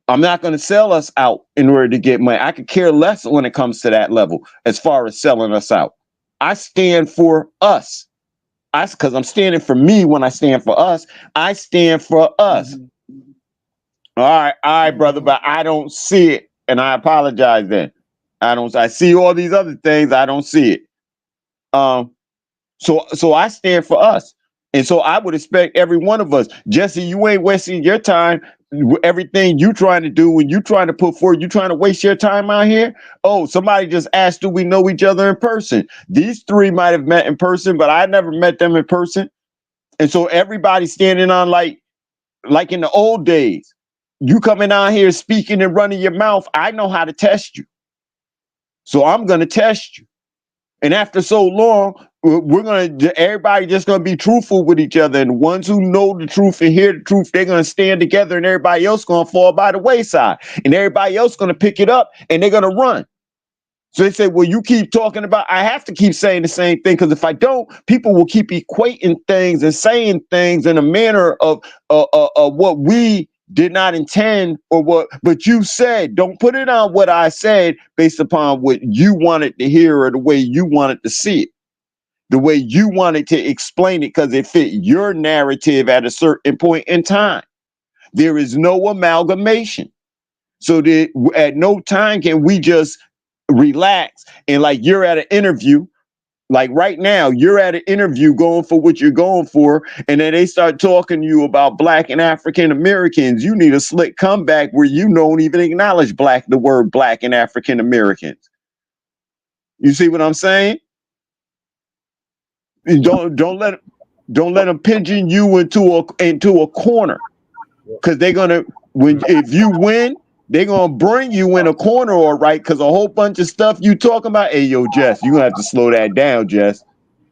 I'm not going to sell us out in order to get money. I could care less when it comes to that level as far as selling us out. I stand for us. Because I'm standing for me when I stand for us. I stand for us. All right, brother, but I don't see it. And I apologize then. I see all these other things. I don't see it. So I stand for us. And so I would expect every one of us, Jesse, you ain't wasting your time. Everything you trying to do when you trying to put forward, you trying to waste your time out here. Oh, somebody just asked, do we know each other in person? These three might have met in person, but I never met them in person. And so everybody's standing on like in the old days. You coming out here speaking and running your mouth. I know how to test you. So I'm going to test you. And after so long, everybody just going to be truthful with each other. And the ones who know the truth and hear the truth, they're going to stand together and everybody else going to fall by the wayside. And everybody else going to pick it up and they're going to run. So they say, well, you keep talking about, I have to keep saying the same thing because if I don't, people will keep equating things and saying things in a manner of what we did not intend but you said. Don't put it on what I said based upon what you wanted to hear or the way you wanted to see it, the way you wanted to explain it because it fit your narrative at a certain point in time. There is no amalgamation. So that at no time can we just relax and like you're at an interview. Like right now, you're at an interview going for what you're going for, and then they start talking to you about Black and African Americans. You need a slick comeback where you don't even acknowledge the word Black and African Americans. You see what I'm saying? Don't let them pigeon you into a corner, because they're gonna if you win, they're gonna bring you in a corner, all right? Because a whole bunch of stuff you talking about. Hey, yo, Jess, you gonna have to slow that down, Jess.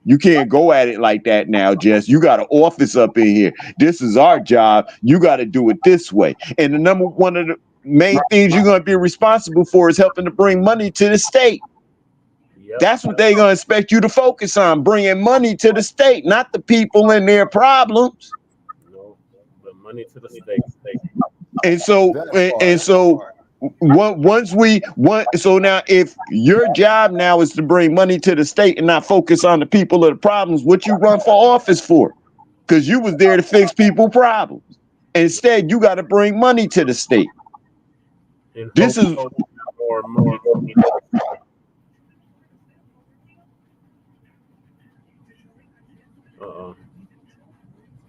You can't go at it like that now, Jess. You got an office up in here. This is our job. You got to do it this way. And one of the main things you're going to be responsible for is helping to bring money to the state. Yep. That's what they're going to expect you to focus on, bringing money to the state, not the people and their problems. No, but money to the state. And so so now if your job now is to bring money to the state and not focus on the people or the problems, what you run for office for? Because you was there to fix people problems. Instead, you got to bring money to the state. This is more money.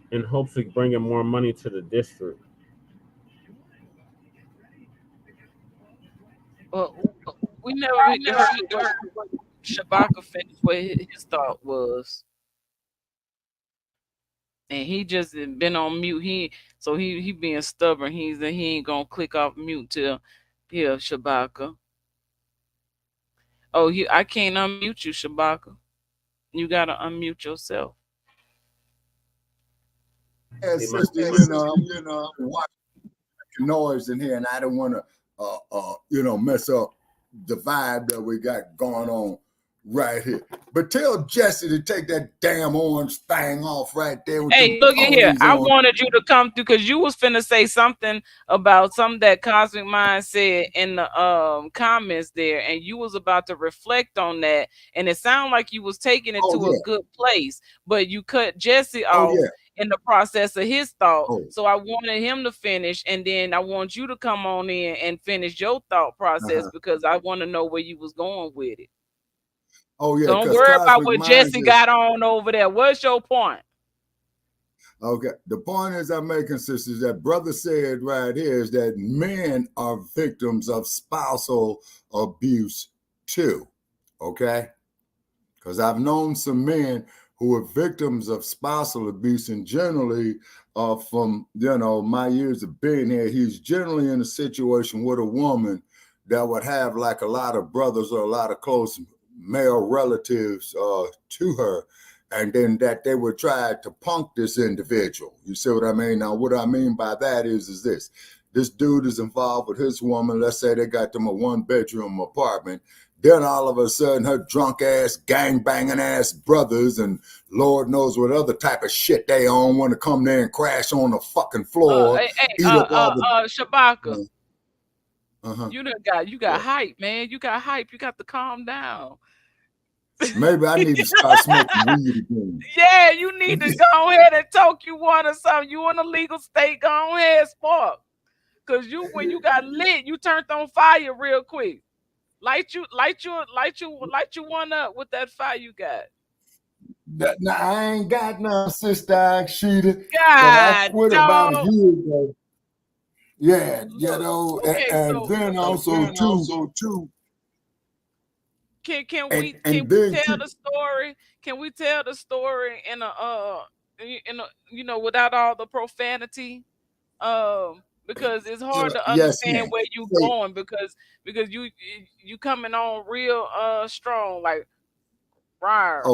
In hopes of bringing more money to the district. Well, we never heard what Shabaka finished what his thought was, and he just been on mute. He being stubborn. He ain't gonna click off mute till here Shabaka. Oh, I can't unmute you, Shabaka. You gotta unmute yourself. Yeah, He might sister, be you know, I'm watching noise in here, and I don't want to, mess up the vibe that we got going on right here. But tell Jesse to take that damn orange thing off right there with Hey, them look at here. ponies I on. wanted you to come through because you was finna say something about something that Cosmic Mind said in the comments there, and you was about to reflect on that, and it sounded like you was taking it Oh to a yeah, good place, but you cut Jesse oh off yeah, in the process of his thought. oh. So I wanted him to finish, and then I want you to come on in and finish your thought process Uh-huh. because I want to know where you was going with it. Oh yeah, Don't because worry about Cosmic what Mind Jesse just got on over there. What's your point? okay. The point is I'm making, sisters, that brother said right here is that men are victims of spousal abuse too. Okay. Because I've known some men who are victims of spousal abuse, and generally, from my years of being here, he's generally in a situation with a woman that would have like a lot of brothers or a lot of close male relatives to her, and then that they would try to punk this individual. You see what I mean? Now, what I mean by that is this dude is involved with his woman. Let's say they got them a 1-bedroom apartment. Then all of a sudden, her drunk ass, gang banging ass brothers, and Lord knows what other type of shit they on, want to come there and crash on the fucking floor, eat up all the. Shabaka. Uh-huh. You got hype, man. You got hype. You got to calm down. Maybe I need to start smoking weed again. Yeah, you need to go ahead and talk you one or something. You in a legal state, go ahead, spark. Cause when you got lit, you turned on fire real quick. Light you one up with that fire you got. Now, I ain't got no sister AKSHITA, but I God, quit about a year ago. Yeah, okay, and so then also too. Can we tell the story? Can we tell the story in a without all the profanity? Because it's hard to understand where you going because you coming on real strong like rawr.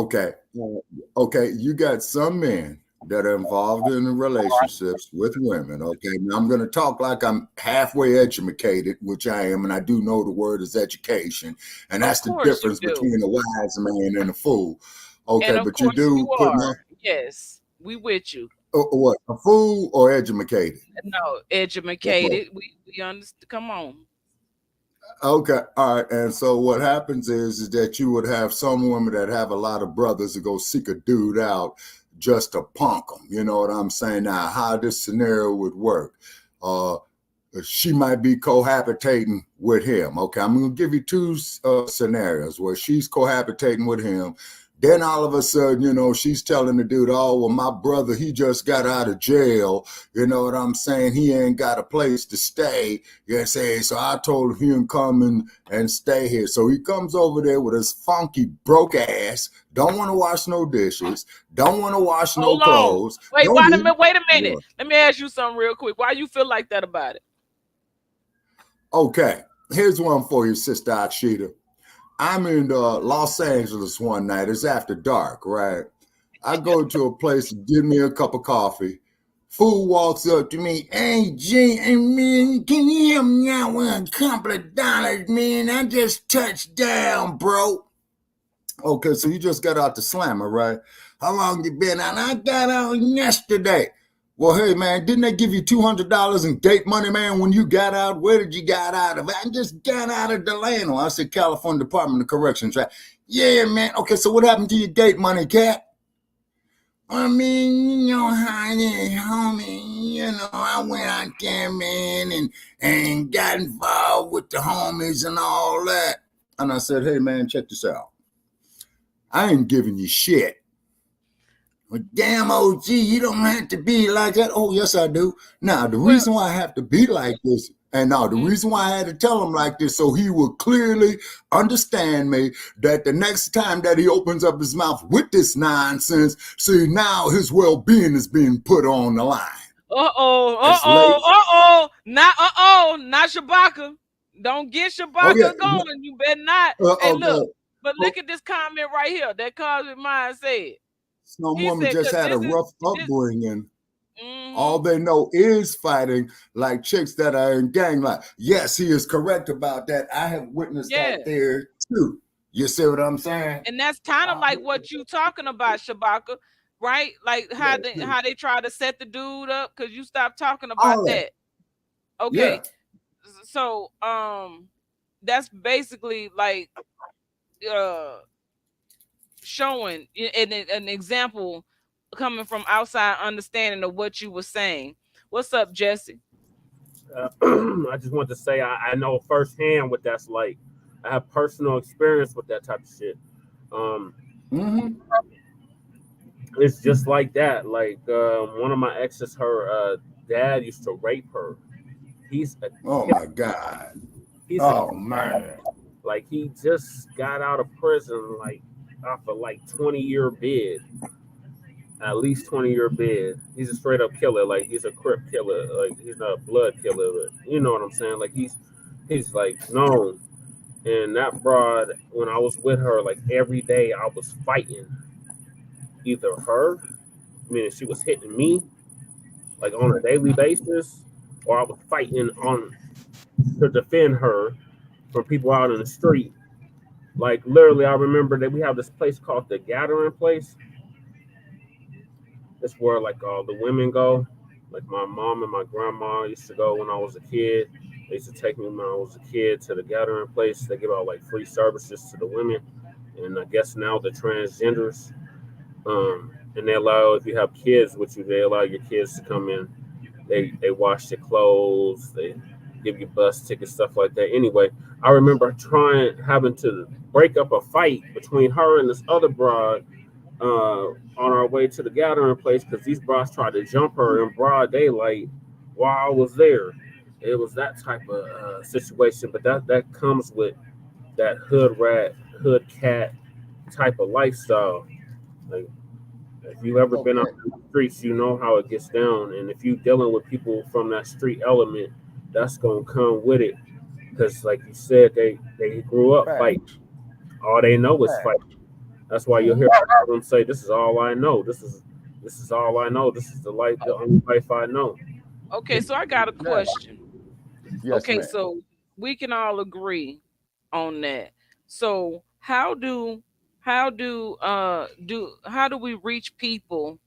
Okay, you got some men that are involved in relationships with women. Okay, now I'm going to talk like I'm halfway educated, which I am, and I do know the word is education, and that's the difference between a wise man and a fool. Okay, but you do put yes, we with you. What, a fool or educated? No, educated. We understand. Come on. Okay, all right. And so what happens is that you would have some women that have a lot of brothers to go seek a dude out just to punk them. You know what I'm saying? Now, how this scenario would work. She might be cohabitating with him. Okay, I'm going to give you two scenarios where she's cohabitating with him. Then all of a sudden, she's telling the dude, oh, well, my brother, he just got out of jail. You know what I'm saying? He ain't got a place to stay. You know, so I told him he can come and stay here. So he comes over there with his funky, broke ass, don't want to wash no dishes, don't want to wash no clothes. Wait a minute. Yeah. Let me ask you something real quick. Why you feel like that about it? Okay, here's one for you, Sister AKSHITA. I'm in Los Angeles one night. It's after dark, right? I go to a place to get me a cup of coffee. Fool walks up to me. Hey, Jay, man, can you help me out with a couple of dollars, man? I just touched down, bro. Okay, so you just got out the slammer, right? How long you been out? I got out yesterday. Well, hey, man, didn't they give you $200 in gate money, man, when you got out? Where did you get out of? I just got out of Delano. I said, California Department of Corrections, right? Yeah, man. Okay, so what happened to your gate money, cat? I mean, you know how it is, homie. I went out there, man, and got involved with the homies and all that. And I said, hey, man, check this out. I ain't giving you shit. Well, damn, OG, you don't have to be like that. Oh, yes, I do. Now, the reason why I have to be like this, and now the reason why I had to tell him like this, so he will clearly understand me, that the next time that he opens up his mouth with this nonsense, see, now his well-being is being put on the line. Not Shabaka. Don't get Oh, Shabaka yeah. going. You better not. Hey, Okay. look. But look at this comment right here that Cosmic Mind said. Some He woman said, just "Cause had a this is rough this." upbringing. All Mhm. they know is fighting, like chicks that are in gang life. Yes, he is correct about that. I have witnessed Yeah. that there too. You see what I'm saying? And that's kind of like what you talking about, Shabaka, right? Like how they try to set the dude up, because you stopped talking about All that. that. Okay. Yeah. So that's basically like showing an example coming from outside understanding of what you were saying. What's up, Jesse? I just want to say I know firsthand what that's like. I have personal experience with that type of shit. Um, Mm-hmm. it's just like that. Like one of my exes, her dad used to rape her. He's a Oh my God. he's a Oh man. like he just got out of prison like off a like 20-year bid, at least 20-year bid. He's a straight up killer. Like he's a crip killer. Like he's not a blood killer. But you know what I'm saying? Like he's like known. And that broad, when I was with her, like every day I was fighting either her, meaning she was hitting me like on a daily basis, or I was fighting on to defend her from people out in the street. Like literally, I remember that we have this place called the Gathering Place. It's where like all the women go. Like my mom and my grandma used to go when I was a kid. They used to take me when I was a kid to the Gathering Place. They give out like free services to the women, and I guess now the transgenders. And they allow, if you have kids with you, they allow your kids to come in. They wash your clothes. They give you bus tickets, stuff like that. Anyway, I remember having to break up a fight between her and this other broad on our way to the Gathering Place because these broads tried to jump her in broad daylight while I was there. It was that type of situation, but that comes with that hood rat, hood cat type of lifestyle. Like if you've ever been Okay. out in the streets, you know how it gets down. And if you're dealing with people from that street element, that's gonna come with it. Because like you said, they grew up fighting. Facts. All they know is Facts. fight. That's why you'll Mhm. hear them say, "This is all I know. This is all I know. This is the life, the only life I know." Okay, so I got a Yes. question. Yes, Okay, ma'am. so we can all agree on that. So how do we reach people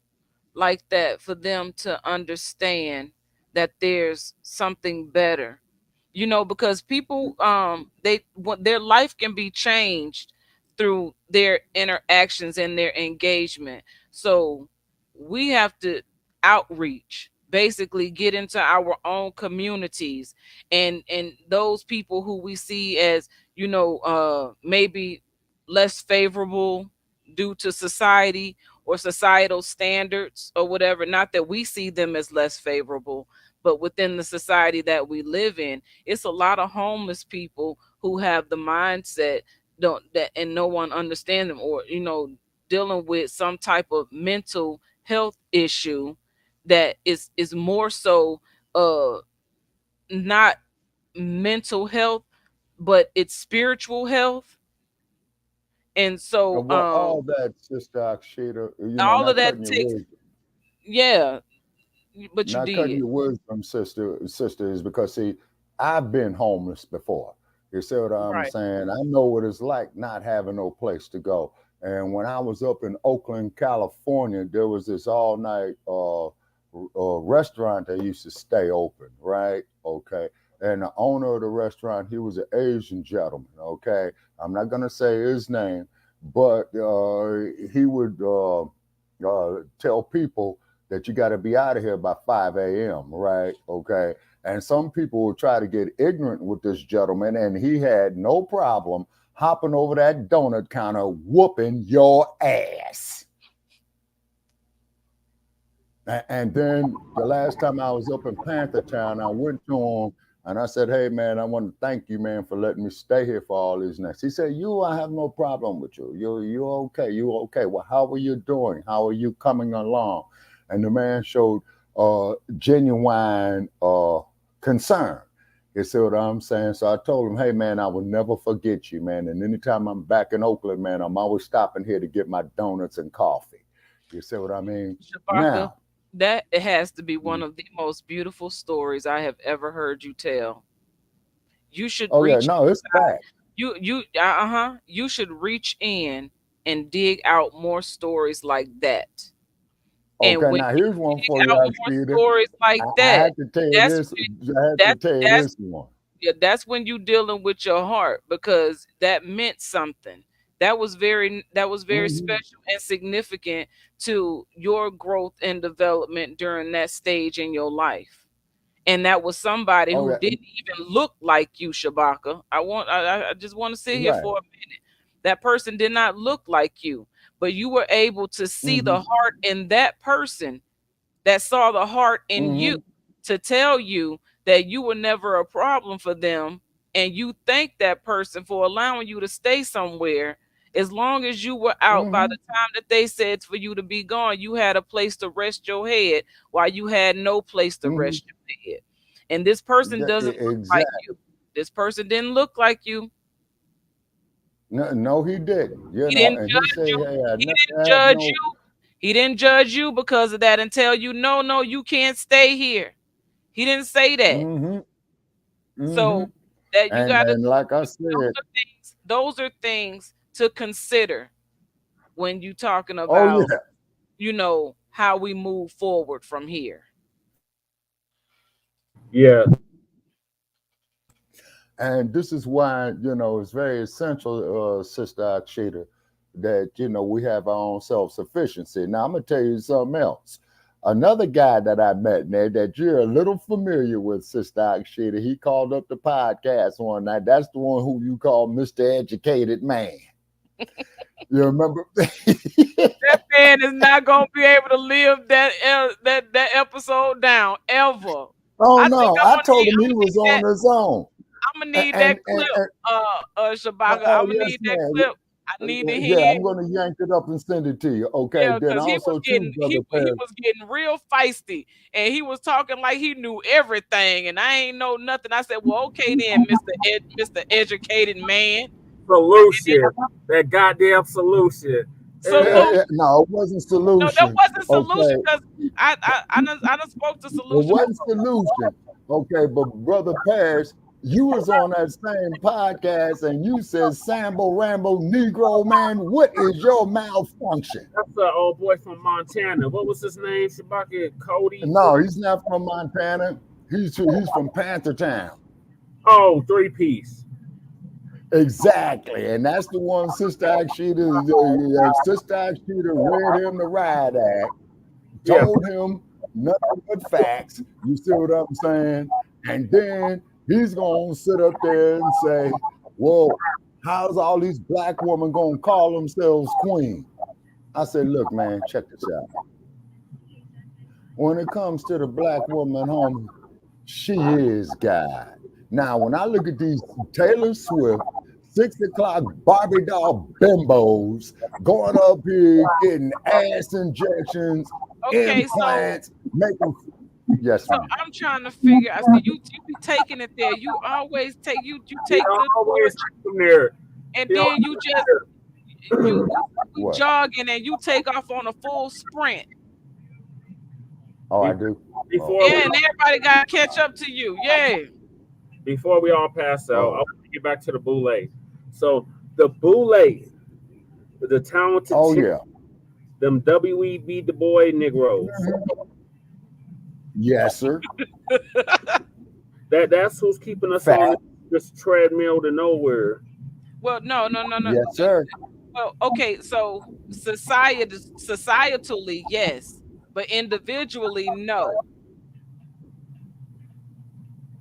like that for them to understand that there's something better? Because people their life can be changed through their interactions and their engagement. So we have to outreach, basically get into our own communities, and those people who we see as maybe less favorable due to society or societal standards or whatever. Not that we see them as less favorable, but within the society that we live in, it's a lot of homeless people who have the mindset don't that and no one understands them, or dealing with some type of mental health issue that is more so uh not mental health, but it's spiritual health. And so Well, all that, Sister AKSHITA, all of not that cutting your takes, wisdom, yeah, but you not cutting did. your wisdom, sister, is because see, I've been homeless before. You see what I'm Right. saying? I know what it's like not having no place to go. And when I was up in Oakland, California, there was this all night restaurant that used to stay open, right? Okay. And the owner of the restaurant, he was an Asian gentleman, okay? I'm not going to say his name, but he would tell people that you got to be out of here by 5 a.m., right? Okay. And some people will try to get ignorant with this gentleman, and he had no problem hopping over that donut counter, whooping your ass. And then the last time I was up in Panther Town, I went to him and I said, "Hey, man, I want to thank you, man, for letting me stay here for all these nights." He said, I have no problem with you. You okay. You okay. Well, how are you doing? How are you coming along? And the man showed genuine concern. You see what I'm saying? So I told him, hey, man, I will never forget you, man. And anytime I'm back in Oakland, man, I'm always stopping here to get my donuts and coffee. You see what I mean? Shabaka, Now, that it has to be one of the most beautiful stories I have ever heard you tell. You should oh, yeah, reach no, it's bad. you should reach in and dig out more stories like that. And Okay, when now you here's one dig for you, out more Akshita. stories like I that, had to tell you that's this. when, I had to tell you that's this one. yeah, that's when you dealing with your heart, because that meant something. That was very Hmm. special and significant to your growth and development during that stage in your life. And that was somebody Oh, who yeah, didn't even look like you, Shabaka. I just want to sit here right. for a minute. That person did not look like you, but you were able to see Hmm. the heart in that person that saw the heart in you, Hmm. to tell you that you were never a problem for them. And you thank that person for allowing you to stay somewhere. As long as you were out, by Hmm. the time that they said for you to be gone, you had a place to rest your head, while you had no place to Hmm. rest your head. And this person doesn't look like Exactly. you. This person didn't look like you. No, no, he didn't. You He know, didn't and he judge said, you. hey, I He never didn't had judge no. you. He didn't judge you because of that and tell you, no, no, you can't stay here. He didn't say that. Hmm. Hmm. So that you got to, And like I said, those are things to consider when you talking oh about, yeah. how we move forward from here. Yeah, And this is why, it's very essential, Sister Akshita, that, we have our own self sufficiency. Now, I'm going to tell you something else. Another guy that I met there that you're a little familiar with, Sister Akshita, he called up the podcast one night. That's the one who you call Mr. Educated Man. You remember? That man is not gonna be able to live that episode down ever. Oh I think no, I'm I gonna told need him I'm he gonna need was that on his own. I'm gonna need that clip, Shabaka. Oh I'm gonna yes, need that man. clip. I need to Yeah, hear. I'm gonna yank it up and send it to you. Okay, Yeah, then because he was also too, getting brother he Perry. was getting real feisty, and he was talking like he knew everything, and I ain't know nothing. I said, "Well, okay then, Mister Educated Man." solution. That goddamn solution. Eh, Salute. No, it wasn't No, that solution. wasn't solution, Okay, because I done spoke to it solution wasn't before. solution. Okay, but brother Paris, you was on that same podcast and you said Sambo Rambo Negro man, what is your malfunction? that's the old boy from Montana. What was his name? Shabaka Cody. No, he's not from Montana. He's from Panther Town. Oh, three piece. Exactly, and that's the one Sister Akshita read him the riot act, Yeah. told him nothing but facts. You see what I'm saying? And then he's gonna sit up there and say, "Well, how's all these black women gonna call themselves queen?" I said, "Look, man, check this out. When it comes to the black woman, homie, she is God. Now, when I look at these Taylor Swift, 6 o'clock Barbie doll bimbos going up here getting ass injections, Okay, implants, making. Yes, so ma'am. I'm trying to figure. I see you be taking it there. You always you He take the always portion, from there. and He then always you just you What? jogging and you take off on a full sprint. Oh, I do. Oh, before Yeah, we and everybody got to catch up to you. Yeah. before we all pass out, I oh, want to get back to the boule. So the boule, the talented oh chick, yeah. them W.E.B. Du Bois Negroes. Yes, sir. That's who's keeping us on Fat. this treadmill to nowhere. Well, no, no, no, no. Yes, sir. Well, okay, so societally, yes, but individually, no.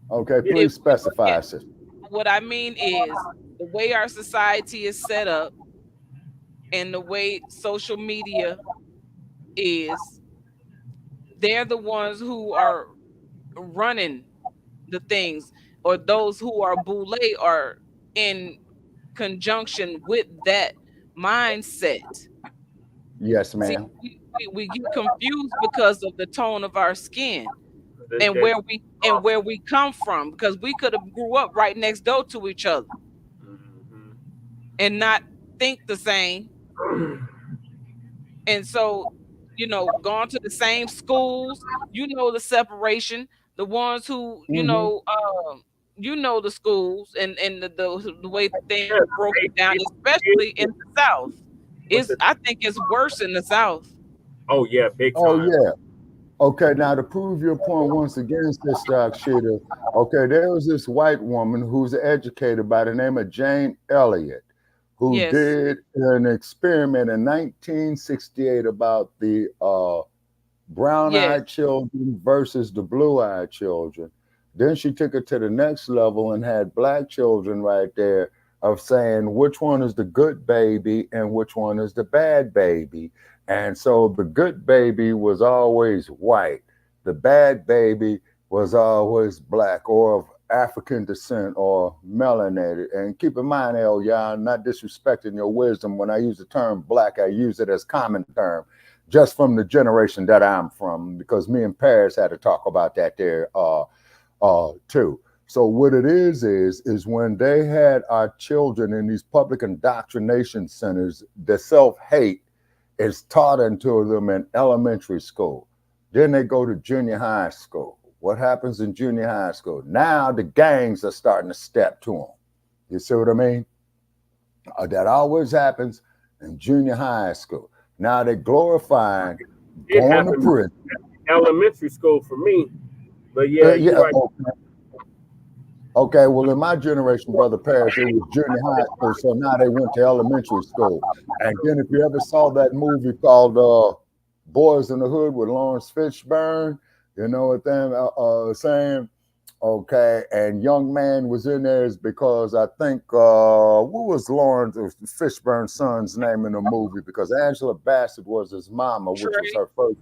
Okay, Yeah, If please we look specify, at sister. what I mean is the way our society is set up and the way social media is, they're the ones who are running the things, or those who are boule are in conjunction with that mindset. Yes, See, ma'am. we get confused because of the tone of our skin, they, and they, where and where we come from, because we could have grew up right next door to each other and not think the same. And so, going to the same schools, the separation, the ones who, the schools and the way things broke down, especially in the South. I think it's worse in the South. Oh yeah, big time. Oh yeah. Okay, now to prove your point once again, Sister AKSHITA, okay, there was this white woman who's educated by the name of Jane Elliott, who Yes. did an experiment in 1968 about the brown-eyed children versus the blue-eyed children. Then she took it to the next level and had black children right there of saying which one is the good baby and which one is the bad baby. And so the good baby was always white. The bad baby was always black or of African descent or melanated. And keep in mind, y'all, not disrespecting your wisdom. When I use the term black, I use it as common term, just from the generation that I'm from, because me and Paris had to talk about that there too. So what it is when they had our children in these public indoctrination centers, the self-hate is taught into them in elementary school. Then they go to junior high school. What happens in junior high school? Now the gangs are starting to step to them. You see what I mean? That always happens in junior high school. Now they're glorifying going to prison. Elementary school for me. But yeah, you're right. Okay, well, in my generation, Brother Paris, it was junior high school, so now they went to elementary school. And then if you ever saw that movie called Boys in the Hood with Lawrence Fishburne, you know what I'm saying? Okay, and Young Man was in there is because I think, what was Lawrence Fishburne's son's name in the movie? Because Angela Bassett was his mama, which was her first.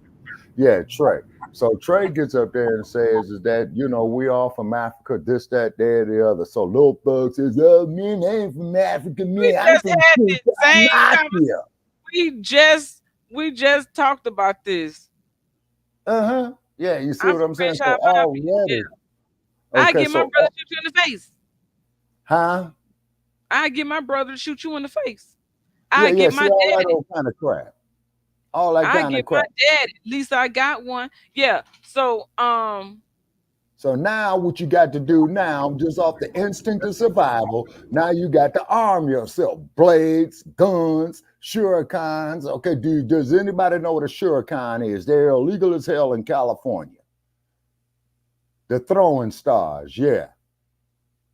Yeah, Trey. So Trey gets up there and says is that, we all from Africa, this, that, there, the other. So Lil Thug says, oh, man, I ain't from Africa, man. I'm from We just talked about this. Uh-huh. Yeah, you see what I'm saying? So already. I get my brother to shoot you in the face. Huh? I get my brother to shoot you in the face. I get my daddy. All that kind of crap. All that kind of crap. My daddy. At least I got one. Yeah. So So now what you got to do now, just off the instinct of survival, now you got to arm yourself. Blades, guns, shurikens. Okay, does anybody know what a shuriken is? They're illegal as hell in California. The throwing stars, yeah.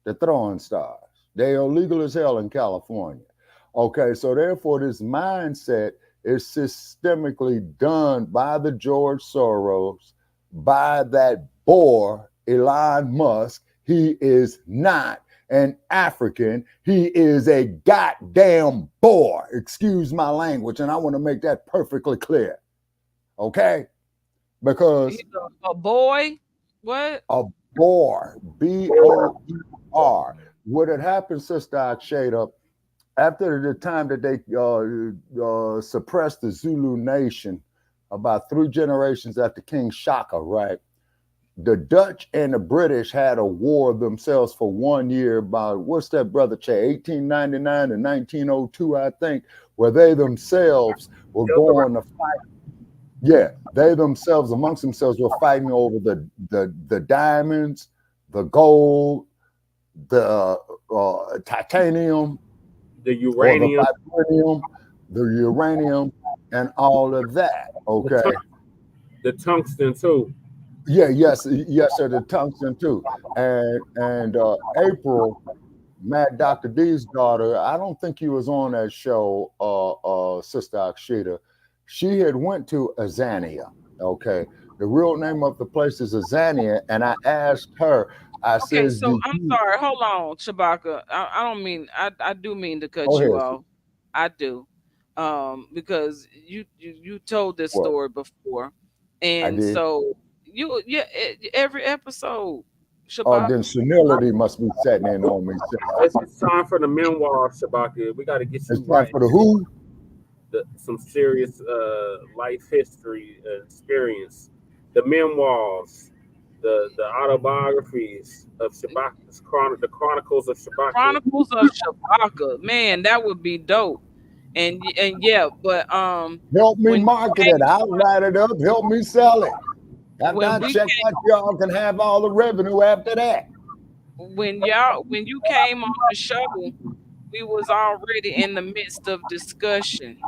The throwing stars. They are illegal as hell in California. Okay, so therefore this mindset is systemically done by the George Soros, by that bore, Elon Musk. He is not an African. He is a goddamn bore. Excuse my language, and I want to make that perfectly clear. Okay? Because he's a boy. What? A bore, B-O-E-R. What had happened, Sister AKSHITA, after the time that they suppressed the Zulu nation, about 3 generations after King Shaka, right? The Dutch and the British had a war themselves for 1 year about, what's that, Brother Che, 1899 to 1902, I think, where they themselves were going to fight. Yeah, they themselves, amongst themselves, were fighting over the diamonds, the gold, the titanium, the uranium, the uranium, and all of that. Okay, the tungsten too. Yeah, yes, sir, the tungsten too. And April, Mad Dr. D's daughter, I don't think he was on that show, Sister AKSHITA. She had went to Azania, okay? The real name of the place is Azania, and I asked her, I said, so I'm sorry, hold on, Shabaka. I don't mean, I do mean to cut you off. I do. Because you told this story before. And so every episode, Shabaka. Then senility must be setting in on me. It's time for the memoir, Shabaka. We got to get you right. It's time for the who? Some serious life history experience. The memoirs. the autobiographies of Shabaka, the Chronicles of Shabaka. Chronicles of Shabaka, man, that would be dope. And yeah, but help me market it. I'll write it up. Help me sell it. After I check out, y'all can have all the revenue after that. When you came on the show, we was already in the midst of discussion.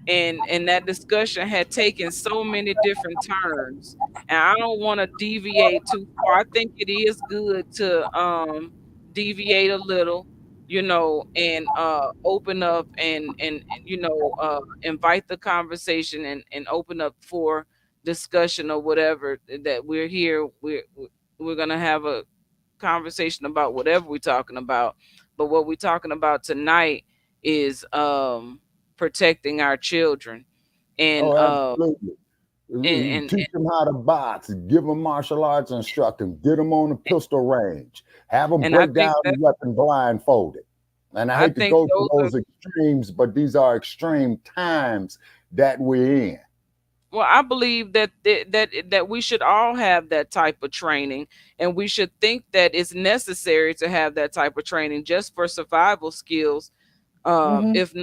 And that discussion had taken so many different turns. And I don't want to deviate too far. I think it is good to deviate a little, and open up and invite the conversation and open up for discussion or whatever. That we're here, we're gonna have a conversation about whatever we're talking about. But what we're talking about tonight is protecting our children. And absolutely. And teach them how to box, give them martial arts, instruct them, get them on the pistol range, have them break down the weapon blindfolded. And I hate to go to those extremes, but these are extreme times that we're in. Well, I believe that we should all have that type of training, and we should think that it's necessary to have that type of training just for survival skills, if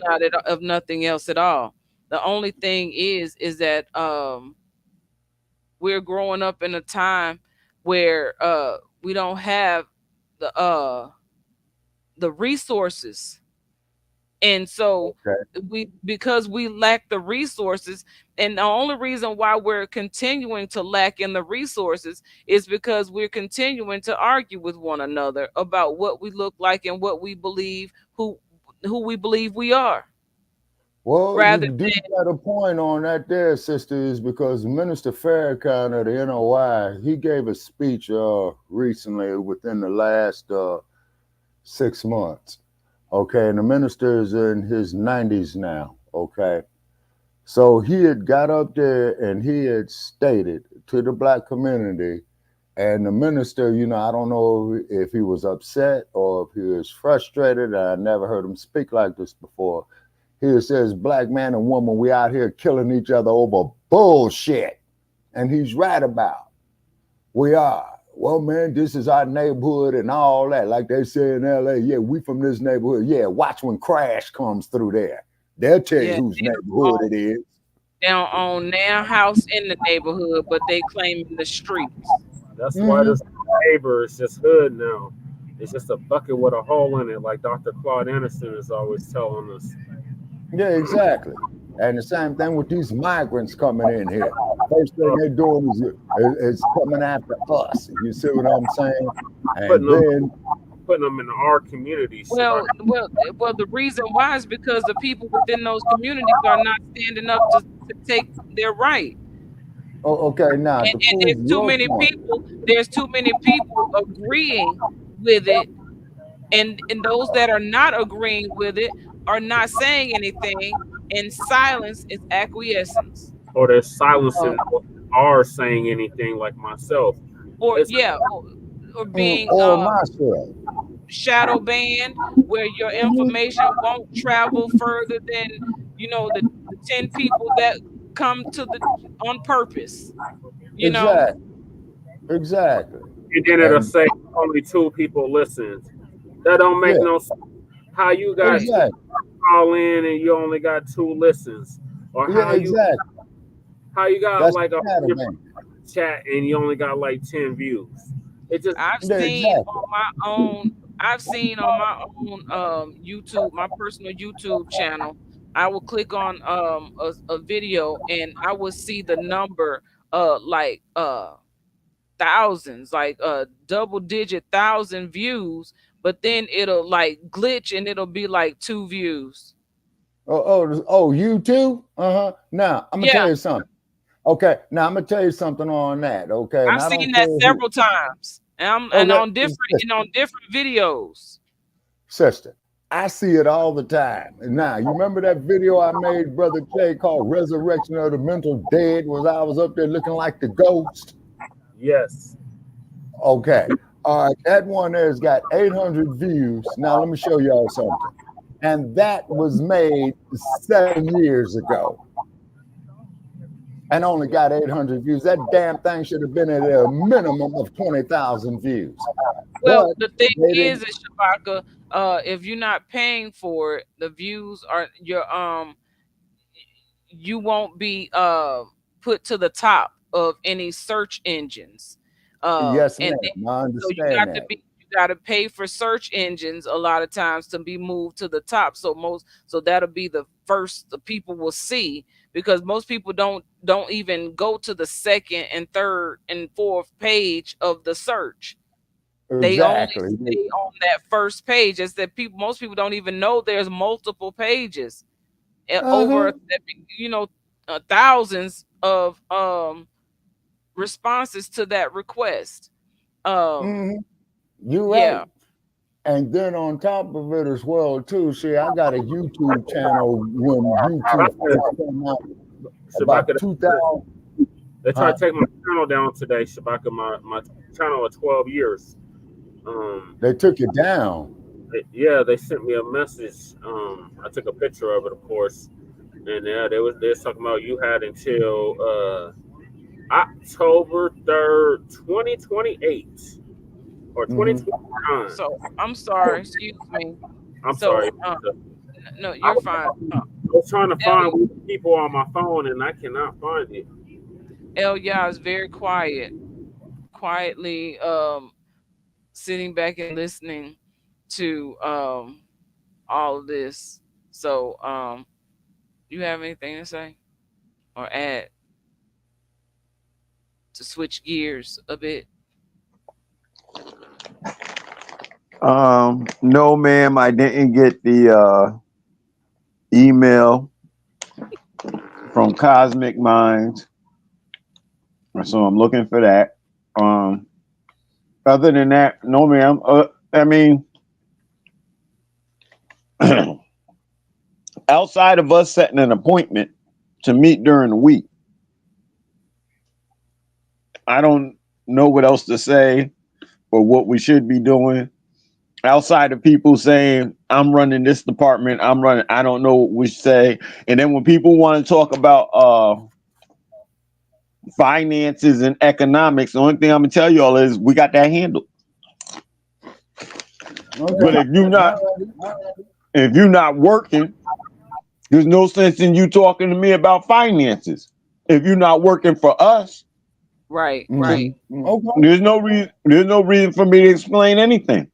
nothing else at all. The only thing is that we're growing up in a time where we don't have the resources. And so because we lack the resources, and the only reason why we're continuing to lack in the resources is because we're continuing to argue with one another about what we look like and what we believe, who we believe we are. Well, you do got a point on that there, sister, is because Minister Farrakhan of the NOI, he gave a speech recently within the last 6 months. Okay, and the minister is in his 90s now, okay? So he had got up there and he had stated to the Black community, and the minister, I don't know if he was upset or if he was frustrated. I never heard him speak like this before. He says, Black man and woman, we out here killing each other over bullshit. And he's right about. We are. Well, man, this is our neighborhood and all that. Like they say in LA, yeah, we from this neighborhood. Yeah, watch when Crash comes through there. They'll tell you whose neighborhood it is. They don't own their house in the neighborhood, but they claim the streets. That's why this neighbor is just hood now. It's just a bucket with a hole in it, like Dr. Claude Anderson is always telling us. Yeah, exactly. And the same thing with these migrants coming in here. First thing they're doing is coming after us. You see what I'm saying? And putting them in our communities. Well, the reason why is because the people within those communities are not standing up to take their right. Oh, okay, now and there's too many people. There's too many people agreeing with it, and those that are not agreeing with it are not saying anything, and silence is acquiescence. Or they're silencing or saying anything, like myself. Or being shadow banned, where your information won't travel further than the 10 people that come to on purpose. Exactly. And then it'll say only 2 people listened. That don't make no sense. How you guys call in and you only got 2 listens, or how you got like a chat and you only got like 10 views. It just I've seen on my own YouTube, my personal YouTube channel. I will click on a video and I will see the number like thousands, like double-digit 1,000 views. But then it'll like glitch and it'll be like 2 views. Oh, you too? Now I'm gonna tell you something. Okay, now I'm gonna tell you something on that. Okay, I've seen that several times, and on different videos. Sister, I see it all the time. And now you remember that video I made, Brother Jay, called "Resurrection of the Mental Dead"? I was up there looking like the ghost? Yes. Okay. All right, that one there has got 800 views. Now let me show y'all something. And that was made 7 years ago. and only got 800 views. That damn thing should have been at a minimum of 20,000 views. Well, But the thing they is, didn't. Shabaka, if you're not paying for it, the views are you won't be put to the top of any search engines. Yes, And ma'am. then, I so understand that. you got to pay for search engines a lot of times to be moved to the top. So that'll be the first the people will see, because most people don't even go to the second and third and fourth page of the search. They only Exactly. stay on that first page. It's that most people don't even know there's multiple pages. Over thousands of responses to that request. You're Yeah. right. And then on top of it as well, too, see, I got a YouTube channel when YouTube first came out about Shabaka, 2000. they tried to take my channel down today, Shabaka, my channel of 12 years. They took it down. They sent me a message. I took a picture of it, of course, and they was talking about you had until October 3rd, 2028 or 2029. So I'm sorry, excuse me. I'm sorry. No, you're fine. I was trying to find people on my phone and I cannot find it. Elia is very quietly sitting back and listening to all of this. So you have anything to say or add to switch gears a bit? No, ma'am, I didn't get the email from Cosmic Minds, so I'm looking for that. Other than that, no, ma'am. I mean, outside of us setting an appointment to meet during the week, I don't know what else to say or what we should be doing. Outside of people saying, I'm running this department, I don't know what we say. And then when people want to talk about finances and economics, the only thing I'm gonna tell y'all is we got that handled. Okay. But if you're not working, there's no sense in you talking to me about finances. If you're not working for us, right. Okay. There's no reason for me to explain anything.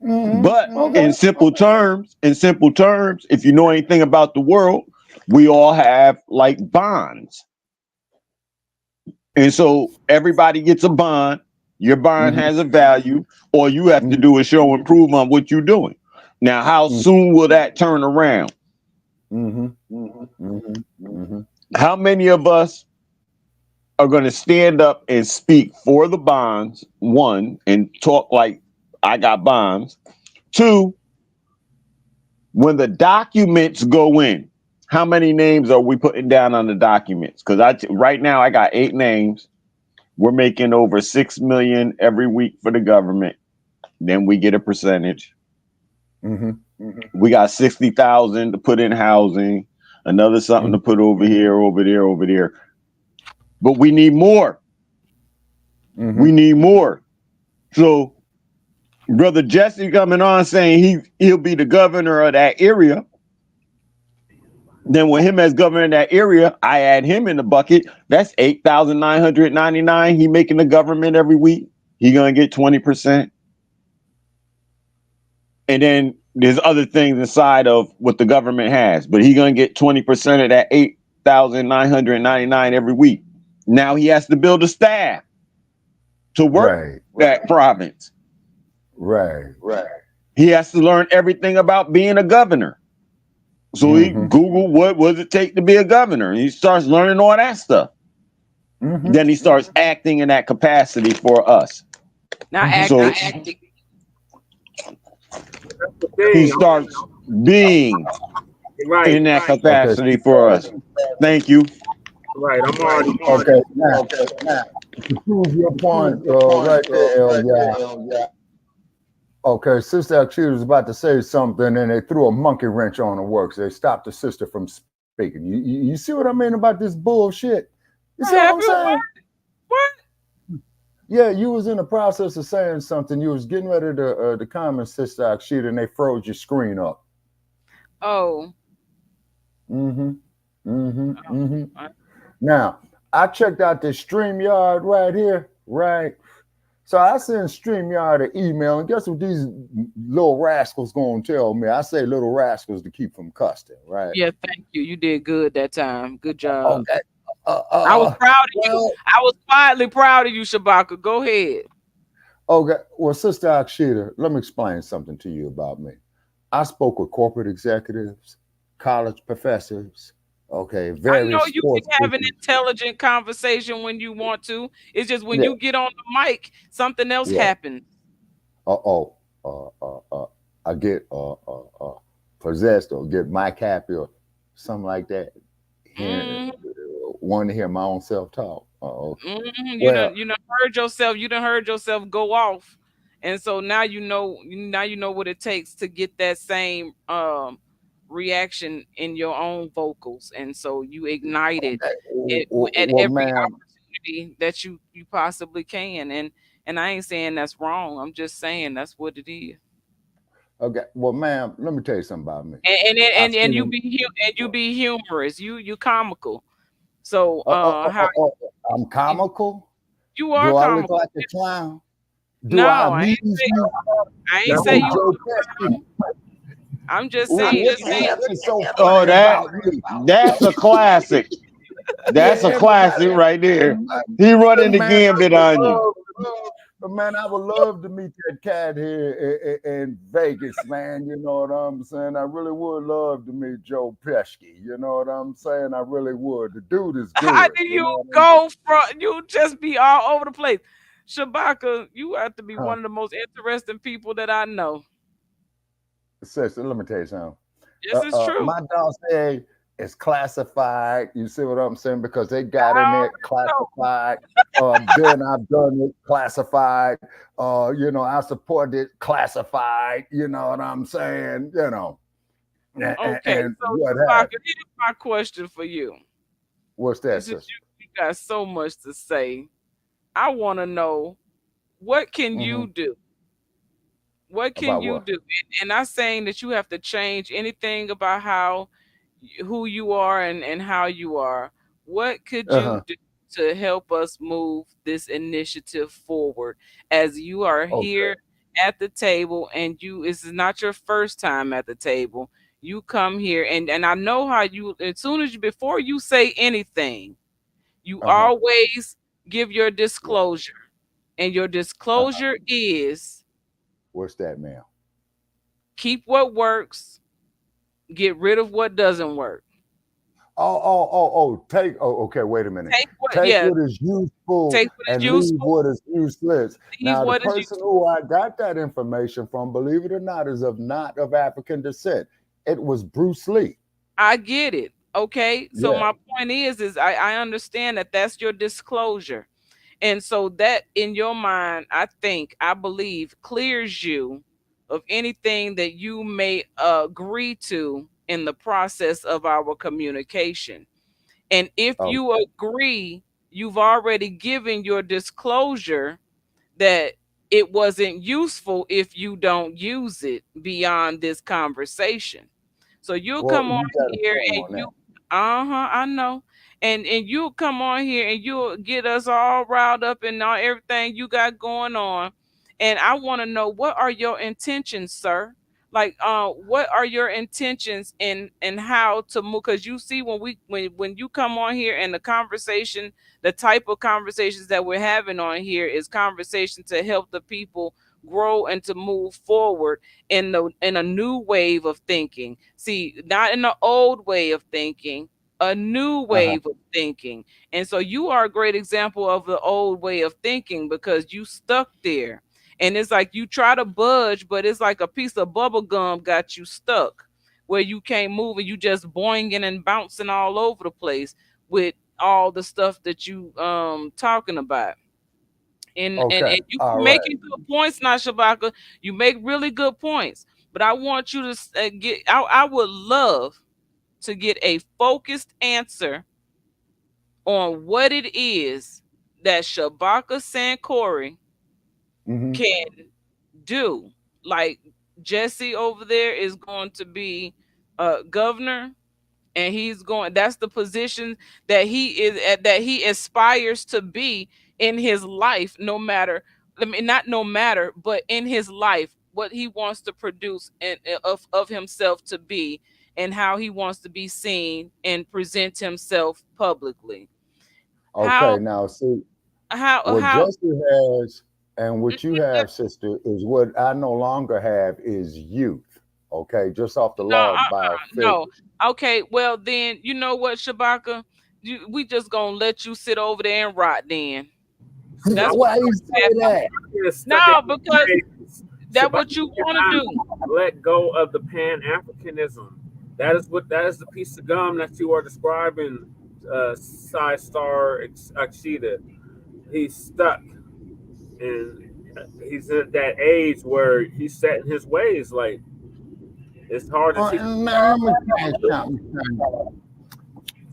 But in simple terms, if you know anything about the world, we all have like bonds. And so everybody gets a bond. Your bond has a value. All you have to do is show and prove on what you're doing. Now, how soon will that turn around? How many of us are going to stand up and speak for the bonds, one, and talk like I got bonds? Two, when the documents go in, how many names are we putting down on the documents? Because right now I got 8 names. We're making over 6 million every week for the government. Then we get a percentage. We got 60,000 to put in housing, another something to put over here, over there, over there. But we need more. We need more. So Brother Jesse coming on saying he'll be the governor of that area. Then with him as governor in that area, I add him in the bucket. That's 8,999. He making the government every week. He gonna get 20%. And then there's other things inside of what the government has, but he gonna get 20% of that 8,999 every week. Now he has to build a staff to work that province. He has to learn everything about being a governor. So he Google what does it take to be a governor, and he starts learning all that stuff. Then he starts acting in that capacity for us. Acting. He starts being in that capacity for us. Thank you. Right, I'm already okay. Now, to prove your point, right there, yeah. Okay, Sister AKSHITA was about to say something, and they threw a monkey wrench on the works. They stopped the sister from speaking. You see what I mean about this bullshit? You see what I'm saying? What? Yeah, you was in the process of saying something. You was getting ready to comment, Sister AKSHITA, and they froze your screen up. Oh. Mm-hmm. Mm-hmm. Mm-hmm. Now, I checked out this StreamYard right here, right? So I send StreamYard an email, and guess what these little rascals gonna tell me? I say little rascals to keep from cussing, right? Yeah, thank you. You did good that time. Good job. Okay. I was proud of you. I was quietly proud of you, Shabaka. Go ahead. Okay. Well, Sister AKSHITA, let me explain something to you about me. I spoke with corporate executives, college professors, okay, I know various you can sports have an people. intelligent conversation when you want to. It's just when Yeah, you get on the mic, something else yeah. happens. Uh-oh. I get possessed or get mic happy or something like that. Hearing, Mm-hmm. wanting to hear my own self-talk. Uh-oh. Mm-hmm. Well, You done heard yourself. You done heard yourself go off, and so now you know. Now you know what it takes to get that same reaction in your own vocals, and so you ignite it at well, every ma'am. opportunity that you possibly can. And I ain't saying that's wrong. I'm just saying that's what it is. Okay, well, ma'am, let me tell you something about me. And you be humorous. You comical. So Uh, uh, uh, how uh, I'm comical. you are Do I look comical? like a clown? Do I No, amuse you? I ain't Hey, say you. Joe Pesci, I'm just saying. what's so Oh, funny about me? that's a classic. That's a Yeah, classic right there. He running the man, gambit on you. man, I would love to meet that cat here in Vegas, man. You know what I'm saying? I really would love to meet Joe Pesci. You know what I'm saying? I really would. The dude is How good. do You you know what go from you just be all over the place? Shabaka, you have to be I'm one of the most interesting people that I know. Sister, let me tell you something. This is true. My dossier is classified. You see what I'm saying? Because they got in I it classified. Then I've done it classified. I support it classified. You know what I'm saying? okay, And so what Shabaka, have here's my question for you. What's that, Since sister? you got so much to say, I want to know what can Mm-hmm. you do? What can About you what? do? And not saying that you have to change anything about how who you are and how you are. What could you Uh-huh. do to help us move this initiative forward as you are Okay. here at the table and you this is not your first time at the table. You come here and I know how you as soon as you before you say anything, you Uh-huh. always give your disclosure. And your Uh-huh. disclosure is What's that, ma'am? keep what works, get rid of what doesn't work. Okay, wait a minute. Take what, Take yeah, what is useful take what is and leave useful, what is useless. leave Now, the what is person useful. who I got that information from, believe it or not, is not of African descent. It was Bruce Lee. I get it. Okay. So Yeah. my point is I understand that that's your disclosure. And so that in your mind, I believe clears you of anything that you may agree to in the process of our communication. And if Oh, you agree, you've already given your disclosure that it wasn't useful if you don't use it beyond this conversation. So you'll well, come on you got a here point and on that. you I know. And you'll come on here and you'll get us all riled up and all everything you got going on. And I want to know what are your intentions, sir? Like what are your intentions in how to move? Because you see when you come on here and the conversation, the type of conversations that we're having on here is conversation to help the people grow and to move forward in a new wave of thinking. See, not in the old way of thinking, a new Uh-huh. wave of thinking. And so you are a great example of the old way of thinking because you stuck there. And it's like you try to budge, but it's like a piece of bubble gum got you stuck where you can't move and you just boinging and bouncing all over the place with all the stuff that you talking about. And Okay. you All right. making good points now, Shabaka. You make really good points. But I want you to get I would love to get a focused answer on what it is that Shabaka Sankori can do. Like Jesse over there is going to be governor, and he's going, that's the position that he is at, that he aspires to be in his life, no matter, I mean, not no matter, but in his life, what he wants to produce and of himself to be, and how he wants to be seen and present himself publicly. Okay, now see, what Jesse has and what you have, sister, is what I no longer have is youth. Okay, just off the law of biophysics. No. Okay, well then, you know what, Shabaka, we just gonna let you sit over there and rot then. That's why you say that. No, because that's what you want to do. Let go of the Pan-Africanism. That is the piece of gum that you are describing, SISTAR AKSHITA. He's stuck, and he's at that age where he's set in his ways. Like, it's hard to teach.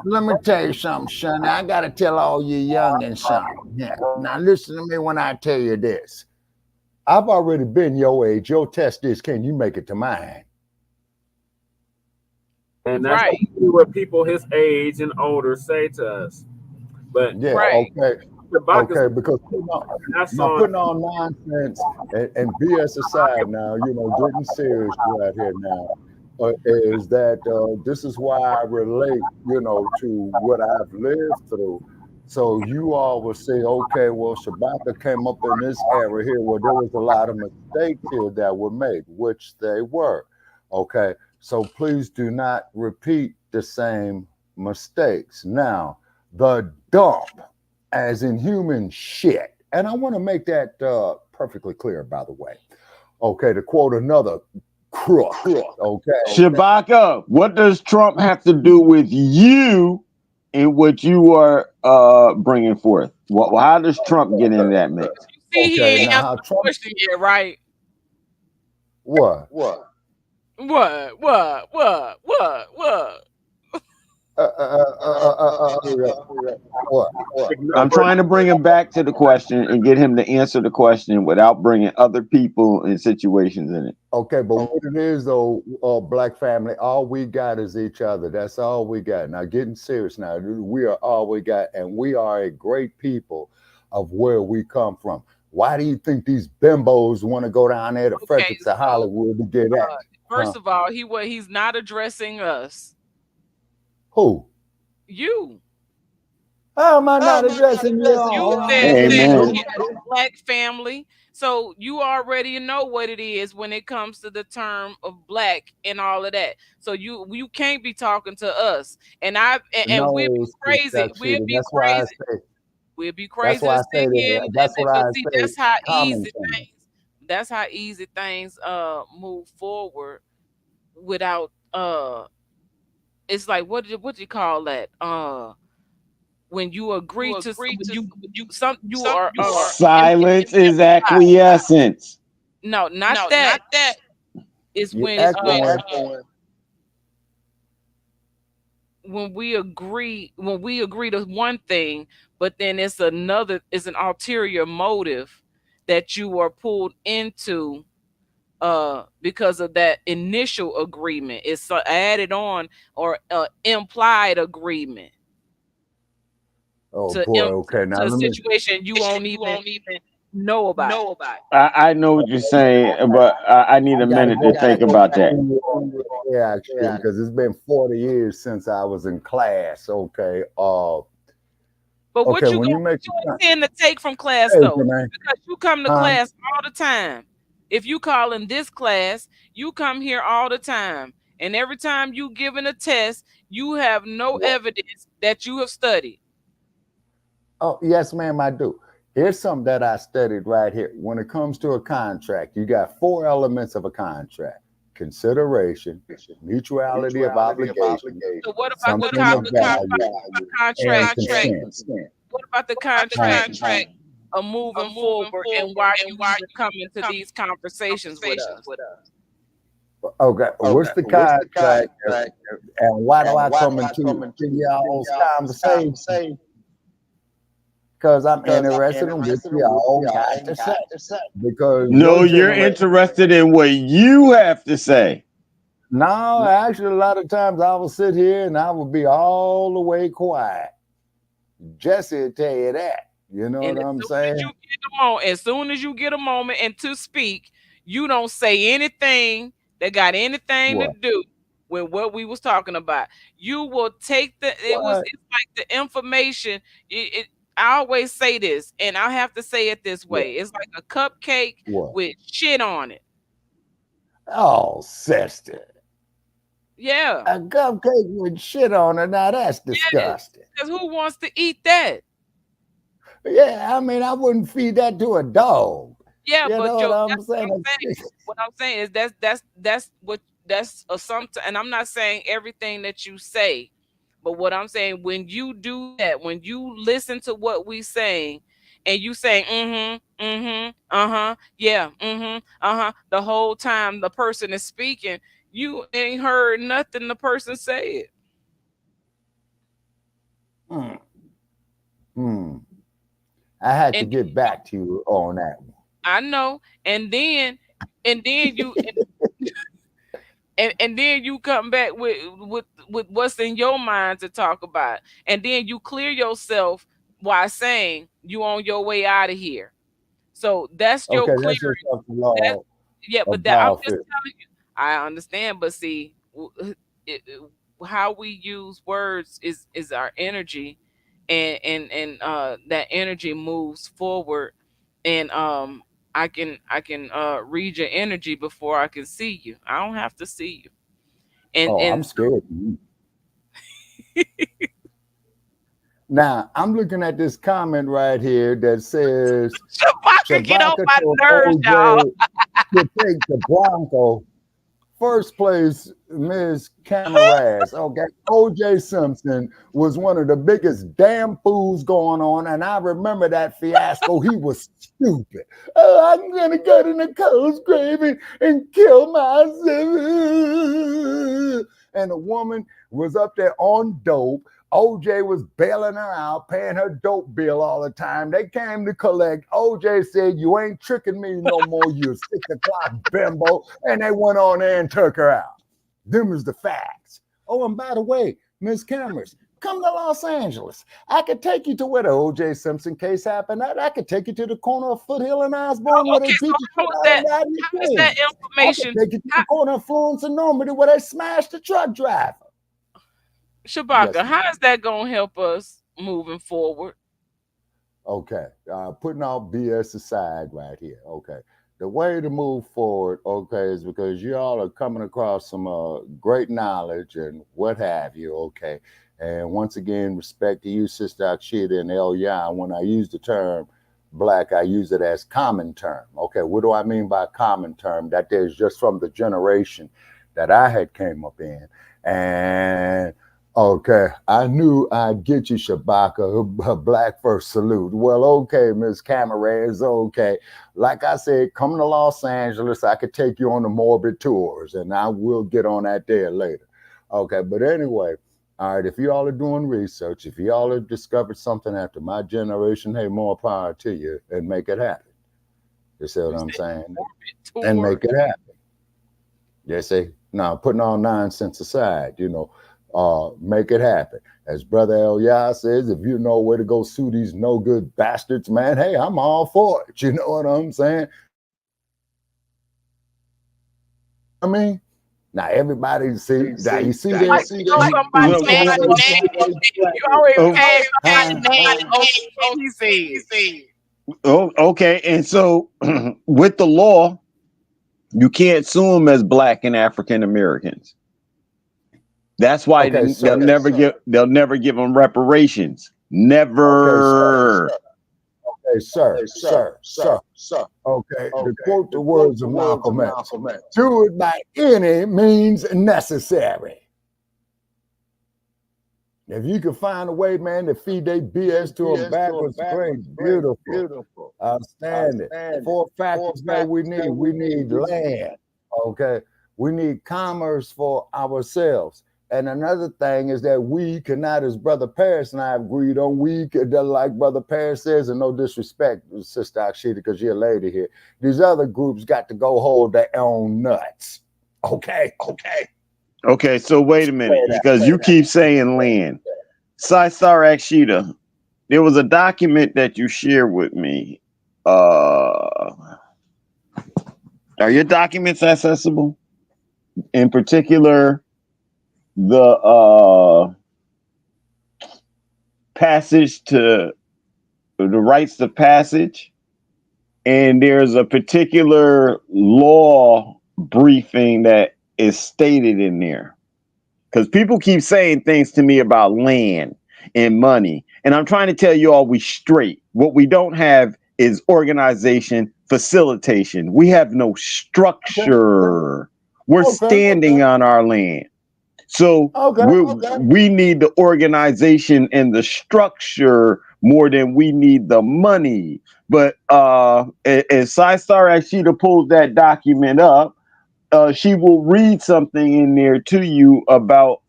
Let me tell you something, son. I gotta tell all you youngins something. Yeah. Now listen to me when I tell you this. I've already been your age. Your test is, can you make it to mine? And that's what people his age and older say to us. But yeah, okay. Okay, because putting on nonsense and BS aside now, getting serious right here now, is that this is why I relate, to what I've lived through. So you all will say, okay, well, Shabaka came up in this era here where there was a lot of mistakes here that were made, which they were. Okay, so please do not repeat the same mistakes. Now, the dump, as in human shit, and I want to make that perfectly clear, by the way. Okay, to quote another crook. Okay, Shabaka, what does Trump have to do with you and what you are bringing forth? Well, how does Trump get in that mix? See, he ain't answered the question yet, right? What? I'm trying to bring him back to the question and get him to answer the question without bringing other people and situations in it. Okay, but what it is though, Black family, all we got is each other. That's all we got. Now, getting serious now, we are all we got, and we are a great people of where we come from. Why do you think these bimbos want to go down there to Frederick to Hollywood to get at? First of all, he's not addressing us. Who? You. How am I not addressing you? You said Black family. So you already know what it is when it comes to the term of Black and all of that. So you can't be talking to us. And we'll be crazy. We'll be crazy. We'll be crazy. That's why I say that. That's what I say. That's how easy things. That's how easy things move forward without it's like what do you call that? When you agree to silence is acquiescence. No, not that. It's when we agree to one thing, but then it's an ulterior motive that you are pulled into because of that initial agreement. It's added on or implied agreement. Oh boy, okay. Now to a situation you won't even know about. I know what you're saying, but I need a minute to think about that. Yeah, actually, because it's been 40 years since I was in class. Okay. But what you intend to take from class though? Because you come to class all the time. If you call in this class, you come here all the time. And every time you giving a test, you have no evidence that you have studied. Oh, yes, ma'am, I do. Here's something that I studied right here. When it comes to a contract, you got 4 elements of a contract: consideration, mutuality of obligation. So what about the contract? What about the contract of moving forward and why you coming to these conversations with us? Okay, what's the contract and why do I come into y'all's conversation? Because I'm interested in what you all got to say. Because no, you're interested in what you have to say. No, actually, a lot of times I will sit here and I will be all the way quiet. Jesse will tell you that. You know what I'm saying? As soon as you get a moment and to speak, you don't say anything that got anything to do with what we was talking about. You will take it's like the information. I always say this, and I have to say it this way. It's like a cupcake with shit on it. Oh, sister. Yeah. A cupcake with shit on it. Now that's disgusting. Because who wants to eat that? Yeah, I mean, I wouldn't feed that to a dog. Yeah, you but know what I'm saying? What I'm saying is that's assumption, and I'm not saying everything that you say, but what I'm saying, when you do that, when you listen to what we saying, and you saying yeah, the whole time the person is speaking, you ain't heard nothing the person say it. I had to get back to you on that one. I know, and then you and then you come back with what's in your mind to talk about, and then you clear yourself while saying you on your way out of here. So that's your clearing. But that I'm just telling you, I understand, but see, how we use words is our energy, and that energy moves forward, and I can read your energy before I can see you. I don't have to see you. And I'm scared of you. Now I'm looking at this comment right here that says Shabaka get on my nerves, y'all. To take the Bronco. First place, Ms. Camaraz. Okay, O.J. Simpson was one of the biggest damn fools going on, and I remember that fiasco. He was stupid. Oh, I'm gonna go to Nicole's grave and kill myself. And a woman was up there on dope. OJ was bailing her out, paying her dope bill all the time. They came to collect. OJ said, "You ain't tricking me no more, you 6 o'clock bimbo." And they went on there and took her out. Them is the facts. Oh, and by the way, Miss Cameras, come to Los Angeles. I could take you to where the OJ Simpson case happened. I could take you to the corner of Foothill and Osborne where they beat you. How is that information? I could take you to the corner of Florence and Normandy where they smashed the truck driver. Shabaka, yes, how is that going to help us moving forward? Okay, putting all BS aside right here. Okay, the way to move forward, okay, is because y'all are coming across some great knowledge and what have you, okay. And once again, respect to you, Sister AKSHITA and Elia. When I use the term Black, I use it as common term. Okay, what do I mean by common term? That is just from the generation that I had came up in. And okay, I knew I'd get you, Shabaka, a Black first salute. Well, okay, Miss Camaraz, okay. Like I said, coming to Los Angeles, I could take you on the morbid tours, and I will get on that there later. Okay, but anyway, all right, if you all are doing research, if you all have discovered something after my generation, hey, more power to you, and make it happen. You see what I'm saying? And make it happen. You see? Now, putting all nonsense aside, you know, make it happen. As Brother Elia says, if you know where to go sue these no good bastards, man, hey, I'm all for it. You know what I'm saying? I mean, now everybody see that. You see that? Oh, okay. And so with the law, you can't sue them as Black and African Americans. That's why they'll never give them reparations. Never. Okay, sir. Okay, to quote the words of Malcolm X, do it by any means necessary. If you can find a way, man, to feed their BS to them backwards, great, beautiful, outstanding. Four factors that we need land. Okay, we need commerce for ourselves. And another thing is that we cannot, as Brother Paris and I have agreed on, we could, like Brother Paris says, and no disrespect, Sister AKSHITA, because you're a lady here, these other groups got to go hold their own nuts. Okay. Okay, so wait a minute, because you keep saying land. SISTAR AKSHITA, there was a document that you shared with me. Are your documents accessible? In particular, the passage to the rights of passage, and there's a particular law briefing that is stated in there. Because people keep saying things to me about land and money, and I'm trying to tell you all we straight. What we don't have is organization, facilitation. We have no structure. We're standing on our land. So we need the organization and the structure more than we need the money. But as SISTAR AKSHITA pulls that document up, she will read something in there to you about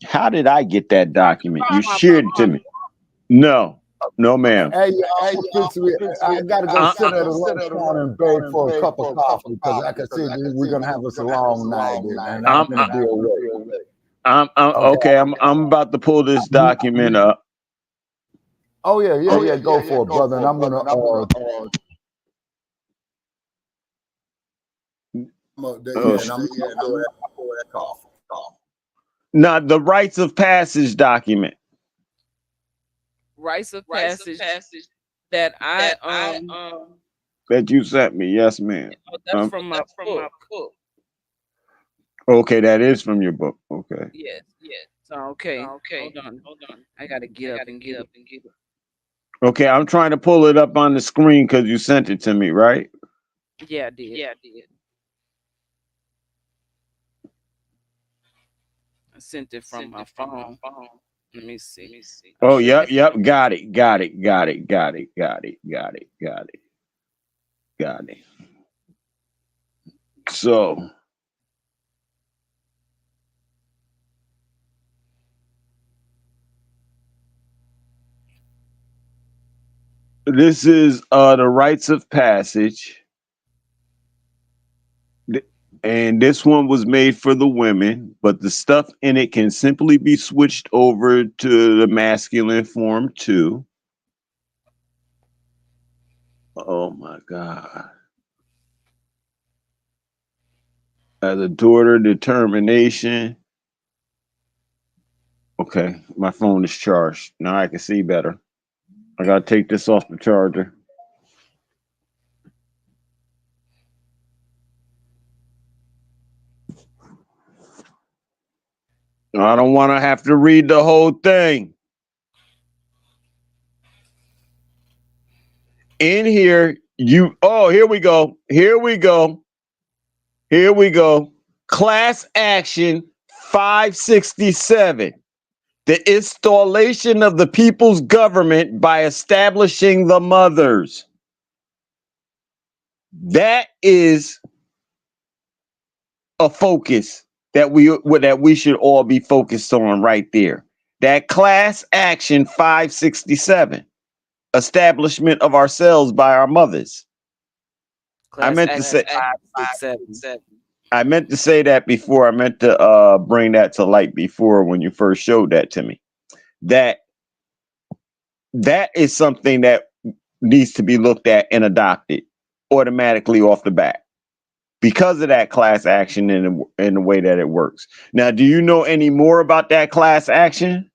how did I get that document? You shared it to me. No, ma'am. Hey, I gotta go sit at a lunch counter and beg for a cup of coffee because I can see we're gonna have us a long night, and I'm gonna be away. Okay. I'm about to pull this document up. Oh yeah. Go for it, brother. And I'm gonna. Now, the rights of passage document. Rights of passage that that you sent me. Yes, ma'am. That's from my book. Okay, that is from your book. Okay. Yes. So okay. Hold on. I gotta get up and get it. Okay, I'm trying to pull it up on the screen because you sent it to me, right? Yeah, I did. I sent it from my phone. Let me see. Oh, yep. Got it. So this is the rites of passage. And this one was made for the women, but the stuff in it can simply be switched over to the masculine form too. Oh my God. As a daughter, determination. Okay, my phone is charged. Now I can see better. I gotta take this off the charger. I don't want to have to read the whole thing. In here, here we go. Class action 567. The installation of the people's government by establishing the mothers. That is a focus that we should all be focused on right there. That class action 567. Establishment of ourselves by our mothers. I meant to say 567. I meant to say that before. I meant to bring that to light before when you first showed that to me. That is something that needs to be looked at and adopted automatically off the bat because of that class action and the way that it works. Now, do you know any more about that class action?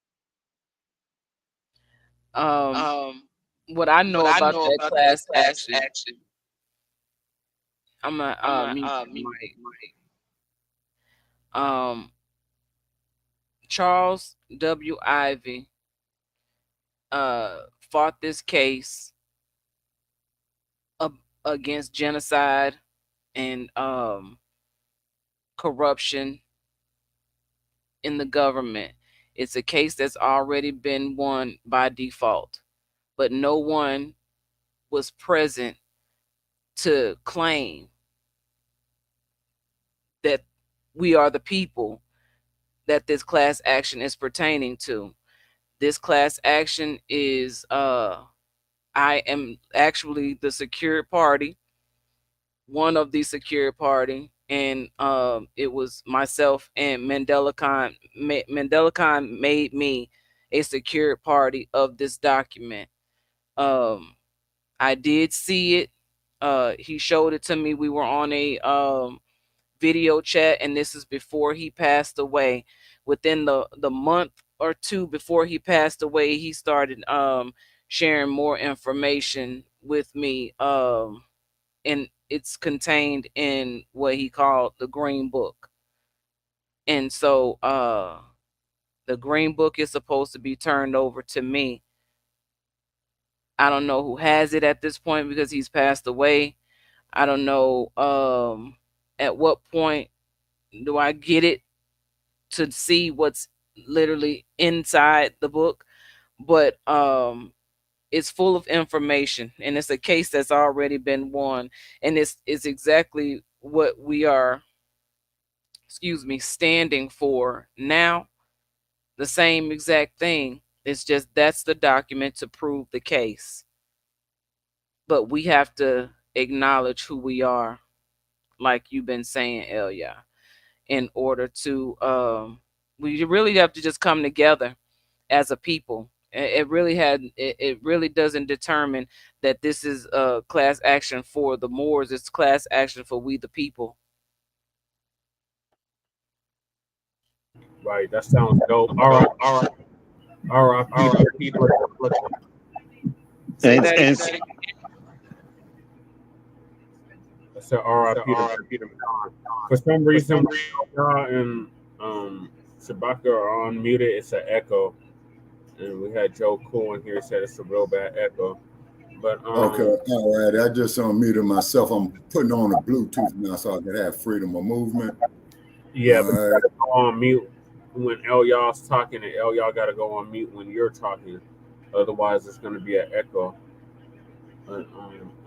What I know about that class action. I'm a Charles W. Ivy fought this case against genocide and corruption in the government. It's a case that's already been won by default, but no one was present to claim that we are the people that this class action is pertaining to. This class action is I am actually the secured party, one of the secured party, and it was myself and Mandela Khan. Mandela Khan made me a secured party of this document. Um, I did see it. He showed it to me. We were on a video chat, and this is before he passed away. Within the month or two before he passed away, he started sharing more information with me. And it's contained in what he called the Green Book. And so the Green Book is supposed to be turned over to me. I don't know who has it at this point because he's passed away. I don't know at what point do I get it to see what's literally inside the book, but it's full of information, and it's a case that's already been won, and it's exactly what we are, excuse me, standing for now. The same exact thing. It's just that's the document to prove the case. But we have to acknowledge who we are, like you've been saying, Elia, in order to we really have to just come together as a people. It really doesn't determine that this is a class action for the Moors. It's class action for we the people. Right, that sounds dope. R.I.P. to Peter. Say And, that and again. I said R.I.P. to Peter McCon. For some reason, and Shabaka are unmuted. It's an echo, and we had Joe Cool in here said it's a real bad echo. But Okay, all right. I just unmuted myself. I'm putting on a Bluetooth now so I can have freedom of movement. yeah, All but you right. gotta go on mute when Y'all's talking, and Y'all gotta go on mute when you're talking. Otherwise, it's gonna be an echo. But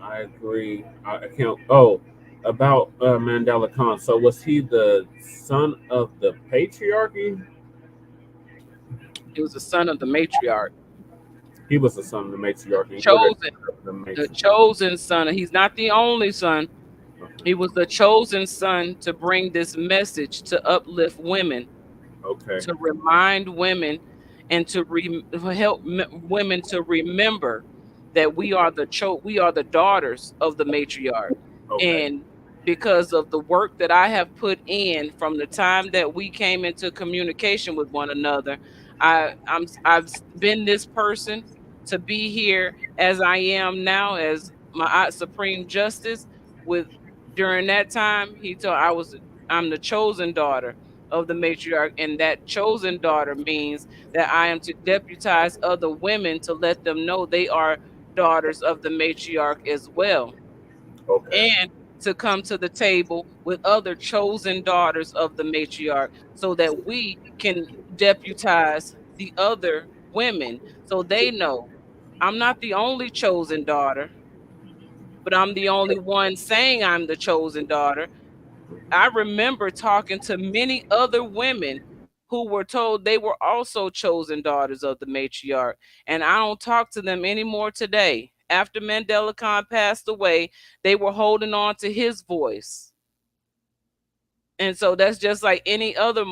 I agree. I can't. Oh, about Mandela Khan. So was he the son of the patriarchy? He was the son of the matriarch, He was the son of the matriarchy. What is chosen, the the matriarchy? chosen son. He's not the only son. Okay. He was the chosen son to bring this message to uplift women, Okay. to remind women, and to help women to remember that we are the daughters of the matriarch. Okay. And because of the work that I have put in from the time that we came into communication with one another, I've been this person to be here as I am now as my supreme justice. With during that time, he told I'm the chosen daughter of the matriarch, and that chosen daughter means that I am to deputize other women to let them know they are daughters of the matriarch as well, Okay. and to come to the table with other chosen daughters of the matriarch so that we can deputize the other women so they know I'm not the only chosen daughter, but I'm the only one saying I'm the chosen daughter. I remember talking to many other women who were told they were also chosen daughters of the matriarch. And I don't talk to them anymore today. After Mandela Khan passed away, they were holding on to his voice. And so that's just like any other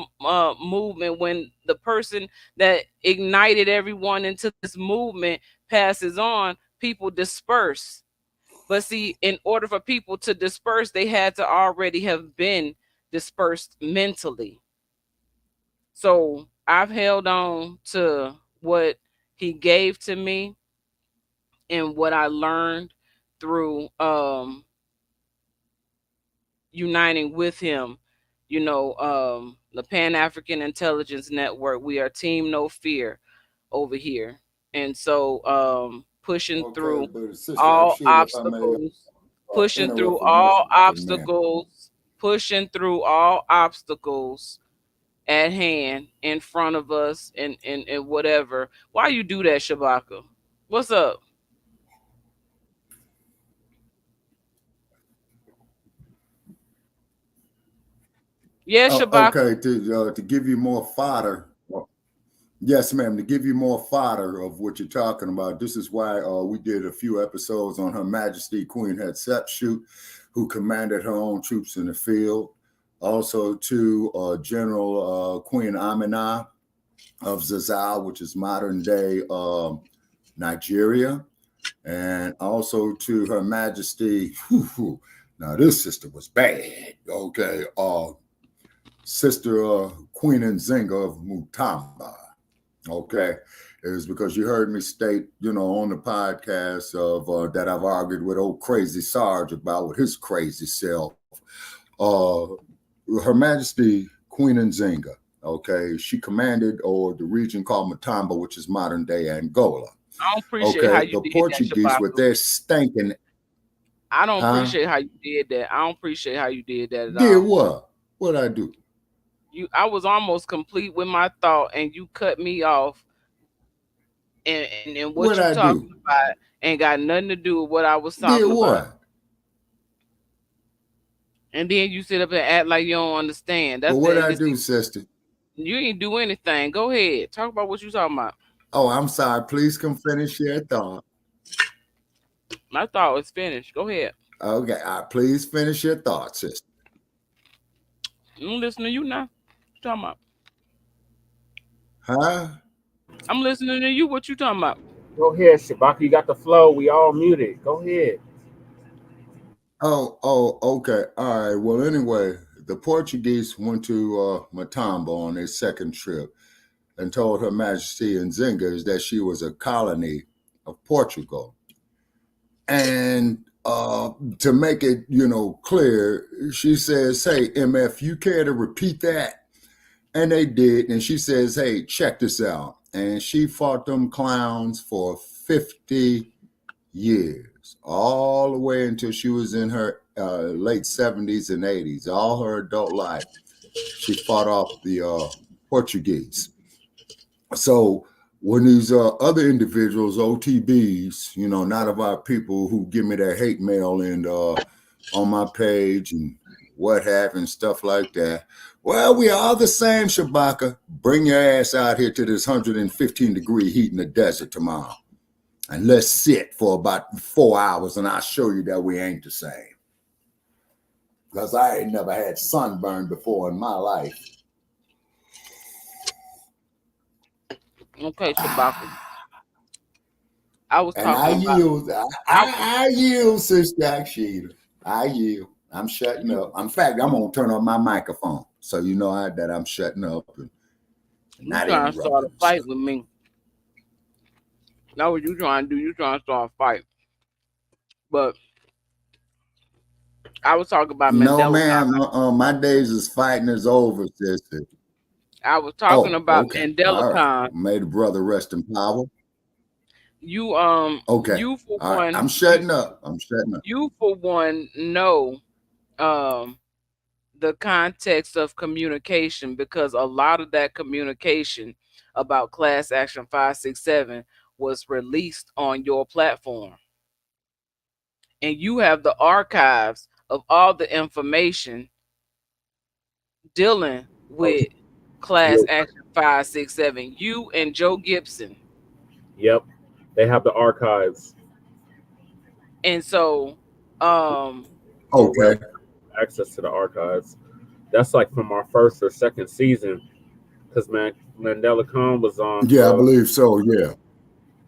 movement. When the person that ignited everyone into this movement passes on, people disperse. But see, in order for people to disperse, they had to already have been dispersed mentally. So I've held on to what he gave to me and what I learned through uniting with him. The Pan African Intelligence Network. We are Team No Fear over here. And so pushing Okay, through but Sister all Akshita, if I may obstacles, pushing through interrupt for all for a minute. obstacles, pushing through all obstacles at hand in front of us, and whatever. Why you do that, Shabaka? What's up? Yeah, Shabaka. Okay, to give you more fodder. Yes, ma'am. To give you more fodder of what you're talking about, this is why we did a few episodes on Her Majesty Queen Hatshepsut, who commanded her own troops in the field. Also to General Queen Amina of Zazal, which is modern day Nigeria. And also to Her Majesty, now this sister was bad, okay, Sister Queen Nzinga of Mutamba. Okay, it was because you heard me state, on the podcast of that I've argued with old crazy Sarge about with his crazy self. Her Majesty Queen Nzinga, okay, she commanded the region called Mutamba, which is modern day Angola. I don't appreciate how you the did Portuguese that, with their stinking. I don't appreciate how you did that. I don't appreciate how you did that at Did all. what? What'd I do? I was almost complete with my thought, and you cut me off. And what you talking about ain't got nothing to do with what I was talking about. And then you sit up and act like you don't understand. That's what I do, sister? You ain't do anything. Go ahead. Talk about what you talking about. Oh, I'm sorry. Please come finish your thought. My thought was finished. Go ahead. Okay. Please finish your thought, sister. I'm listening to you now. What you talking about? Huh? I'm listening to you. What you talking about? Go ahead, Shabaka. You got the flow. We all muted. Go ahead. Oh, okay. All right. Well, anyway, the Portuguese went to Mutamba on their second trip and told Her Majesty Nzinga that she was a colony of Portugal. And to make it, clear, she says, "Hey, MF, you care to repeat that?" And they did. And she says, "Hey, check this out." And she fought them clowns for 50 years, all the way until she was in her late 70s and 80s. All her adult life, she fought off the Portuguese. So when these other individuals, OTBs, not of our people who give me their hate mail and on my page and what have and stuff like that. Well, we are the same, Shabaka. Bring your ass out here to this 115-degree heat in the desert tomorrow. And let's sit for about 4 hours and I'll show you that we ain't the same. Because I ain't never had sunburn before in my life. Okay, Shabaka. I was talking I yield, Sister AKSHITA. I yield. I'm shutting up. In fact, I'm going to turn on my microphone so you know that I'm shutting up. And not trying to start a fight with me. That's what you trying to do. You trying to start a fight. But I was talking about Mandela. No, ma'am. My days is fighting is over, sister. I was talking about Mandela. Right. May the brother rest in power. You okay. You for all one. Right. I'm shutting up. You for one know the context of communication, because a lot of that communication about Class Action 567 was released on your platform. And you have the archives of all the information dealing with Class Action 567. You and Joe Gibson. Yep. They have the archives. And so okay. Access to the archives. That's like from our first or second season. Because Mandela Khan was on. Yeah, I believe so, yeah.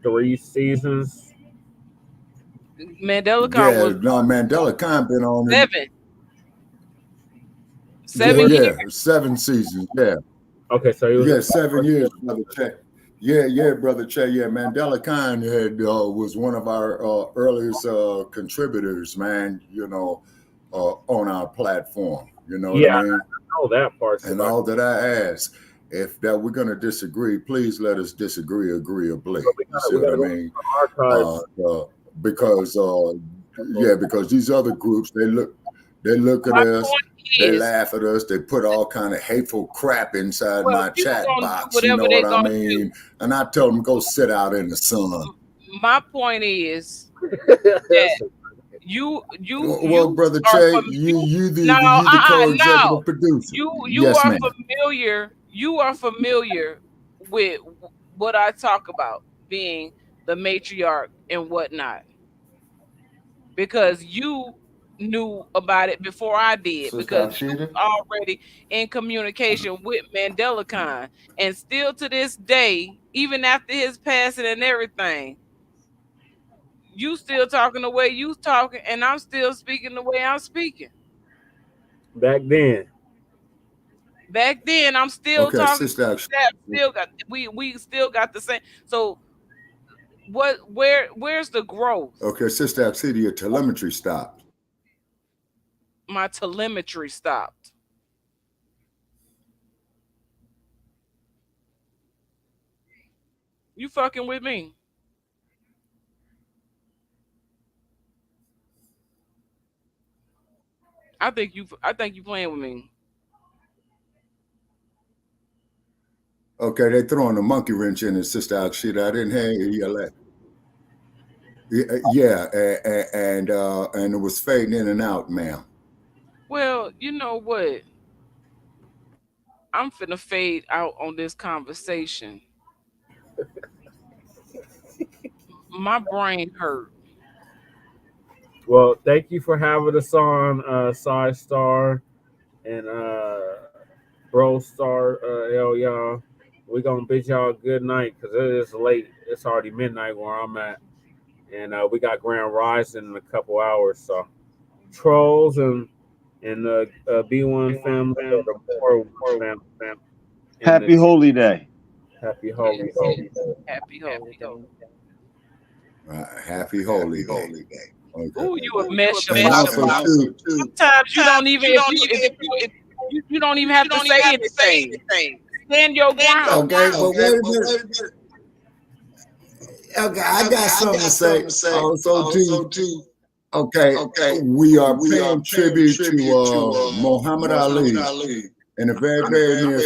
3 seasons. Mandela Khan was Mandela Khan been on 7 years. 7 seasons, yeah. Okay, so he was 7 years, Brother Che. Yeah, Brother Che. Yeah, Mandela Khan was one of our earliest contributors, man, on our platform. You know what I mean? I know that part. And all that I ask, if that we're going to disagree, please let us disagree agreeably. You see what I mean? Because these other groups, they look at us, they laugh at us, they put all kind of hateful crap inside my chat box. You know what I mean? And I tell them, go sit out in the sun. My point is that Well, brother Trey, you the co-executive producer. You are familiar. You are familiar with what I talk about being the matriarch and whatnot, because you knew about it before I did, because you was already in communication with Mandela Khan, and still to this day, even after his passing and everything, you still talking the way you talking, and I'm still speaking the way I'm speaking. Back then, I'm still talking. Sister, We still got the same. So where's the growth? Okay, Sister AKSHITA, your telemetry stopped. My telemetry stopped. You fucking with me? I think you playing with me. Okay, they throwing a monkey wrench in it, Sister AKSHITA. I didn't hear you left. Yeah, and it was fading in and out, ma'am. Well, you know what? I'm finna fade out on this conversation. My brain hurt. well, thank you for having us on, SISTAR and Bro Star. Hell, y'all. We gonna bid y'all good night because it is late. It's already midnight where I'm at, and we got Grand Rising in a couple hours. So, trolls and B1 family, or the Poor family. Happy Holy Day. Happy Holy Day. Happy Holy Day. Happy Holy Day. Okay. Ooh, you a mess. Also, too, sometimes you don't even you don't even have to say anything. Stand your ground. Okay, but wait a minute. Okay, I got something to say. Also, too. Okay, we are paying tribute to Muhammad Ali in the very, very near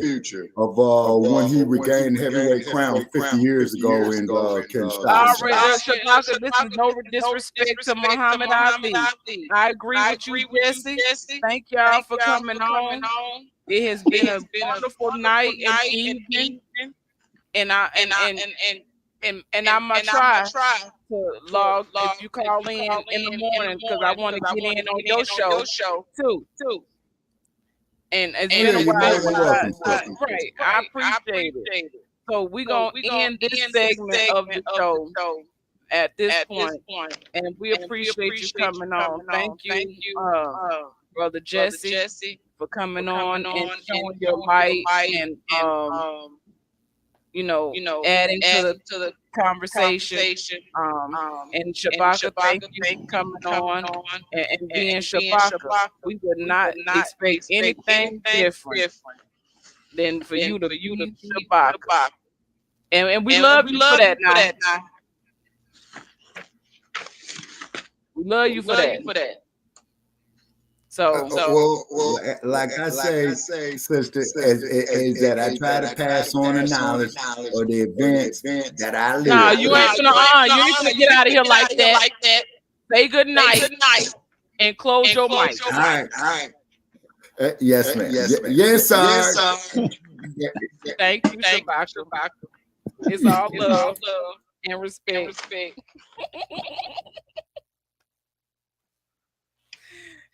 future of when he regained heavyweight crown 50 years ago in Kinshasa. This is no disrespect to Muhammad Ali. I agree with you, Jesse. Thank y'all for coming on. It has been a wonderful night and evening, and I'm gonna try to log if you call in the morning, because I want to get in on your show too. And it's been a while. Right, I appreciate it. So we're gonna end this segment of the show at this point, and we appreciate you coming on. Thank you, Brother Jesse, for coming on and showing your light and adding to the conversation. And Shabaka, thank you for coming on and being Shabaka. We would not expect anything different than for you to be Shabaka. And we love you for that now. We love you for that. So, like I say, sister, is that I try to pass on the knowledge or the events that I live. No, you ain't gonna get out of here like that. Say good night and close your mic. All right. Yes, ma'am. Yes, sir. Thank you, Shabaka. It's all love and respect.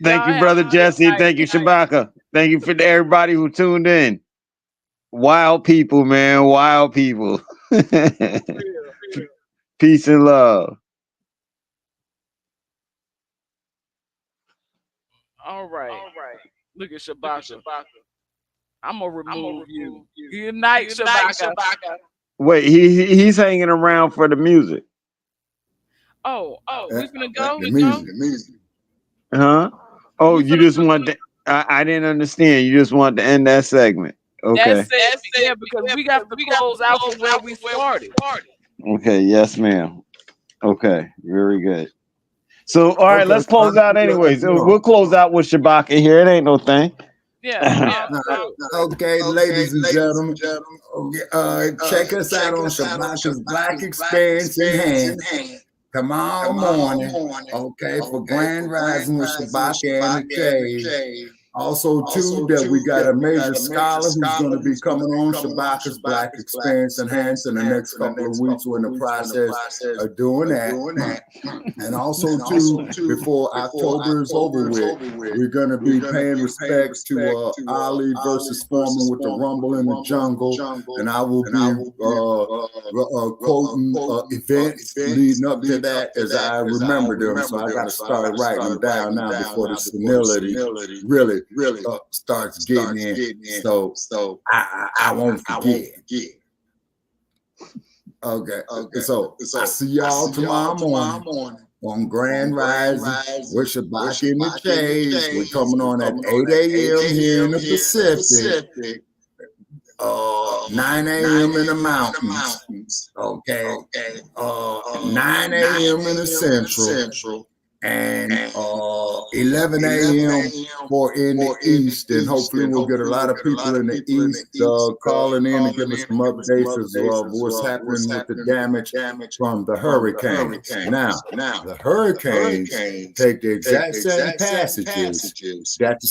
Thank you, Brother Jesse. Thank you, Shabaka. Thank you for everybody who tuned in. Wild people, man. Wild people. Peace and love. All right. Look at Shabaka. I'm gonna remove you. Good night, Shabaka. Wait, he's hanging around for the music. Oh, we gonna go. The music. Huh? Oh, you just want to? I didn't understand. You just want to end that segment. Okay. That's it. Yeah, because we got to close out from where we started. Okay. Yes, ma'am. Okay. Very good. So, all right, let's close out anyways. We'll close out with Shabaka here. It ain't no thing. Yeah. Okay, ladies and gentlemen. Check us out on Shabaka's Black Experience in Hand. tomorrow morning, okay, for Grand Rising with Shabaka and the Cave. Also, too, that we got a major scholar who's going to be coming on Shabaka's Black Experience Enhanced in the next couple of weeks. We're in the process of doing that. And also, too, before October is over with, we're going to be paying respect to Ali versus Foreman with the Rumble in the Jungle. And I will be quoting events leading up to that as I remember them. So I got to start writing them down now before the senility really starts getting in. So I won't forget. Okay. So I see y'all tomorrow morning on Grand Rising with Shabaka in the Caves. We're coming on at 8 a.m. here in the Pacific. 9 a.m. in the mountains. Okay. 9 a.m. in the central. And 11 a.m. for in the east, and hopefully we'll get a lot of people in the east calling in to give us some updates of what's happening with the damage from the hurricanes. Now, the hurricanes take the exact same passages that the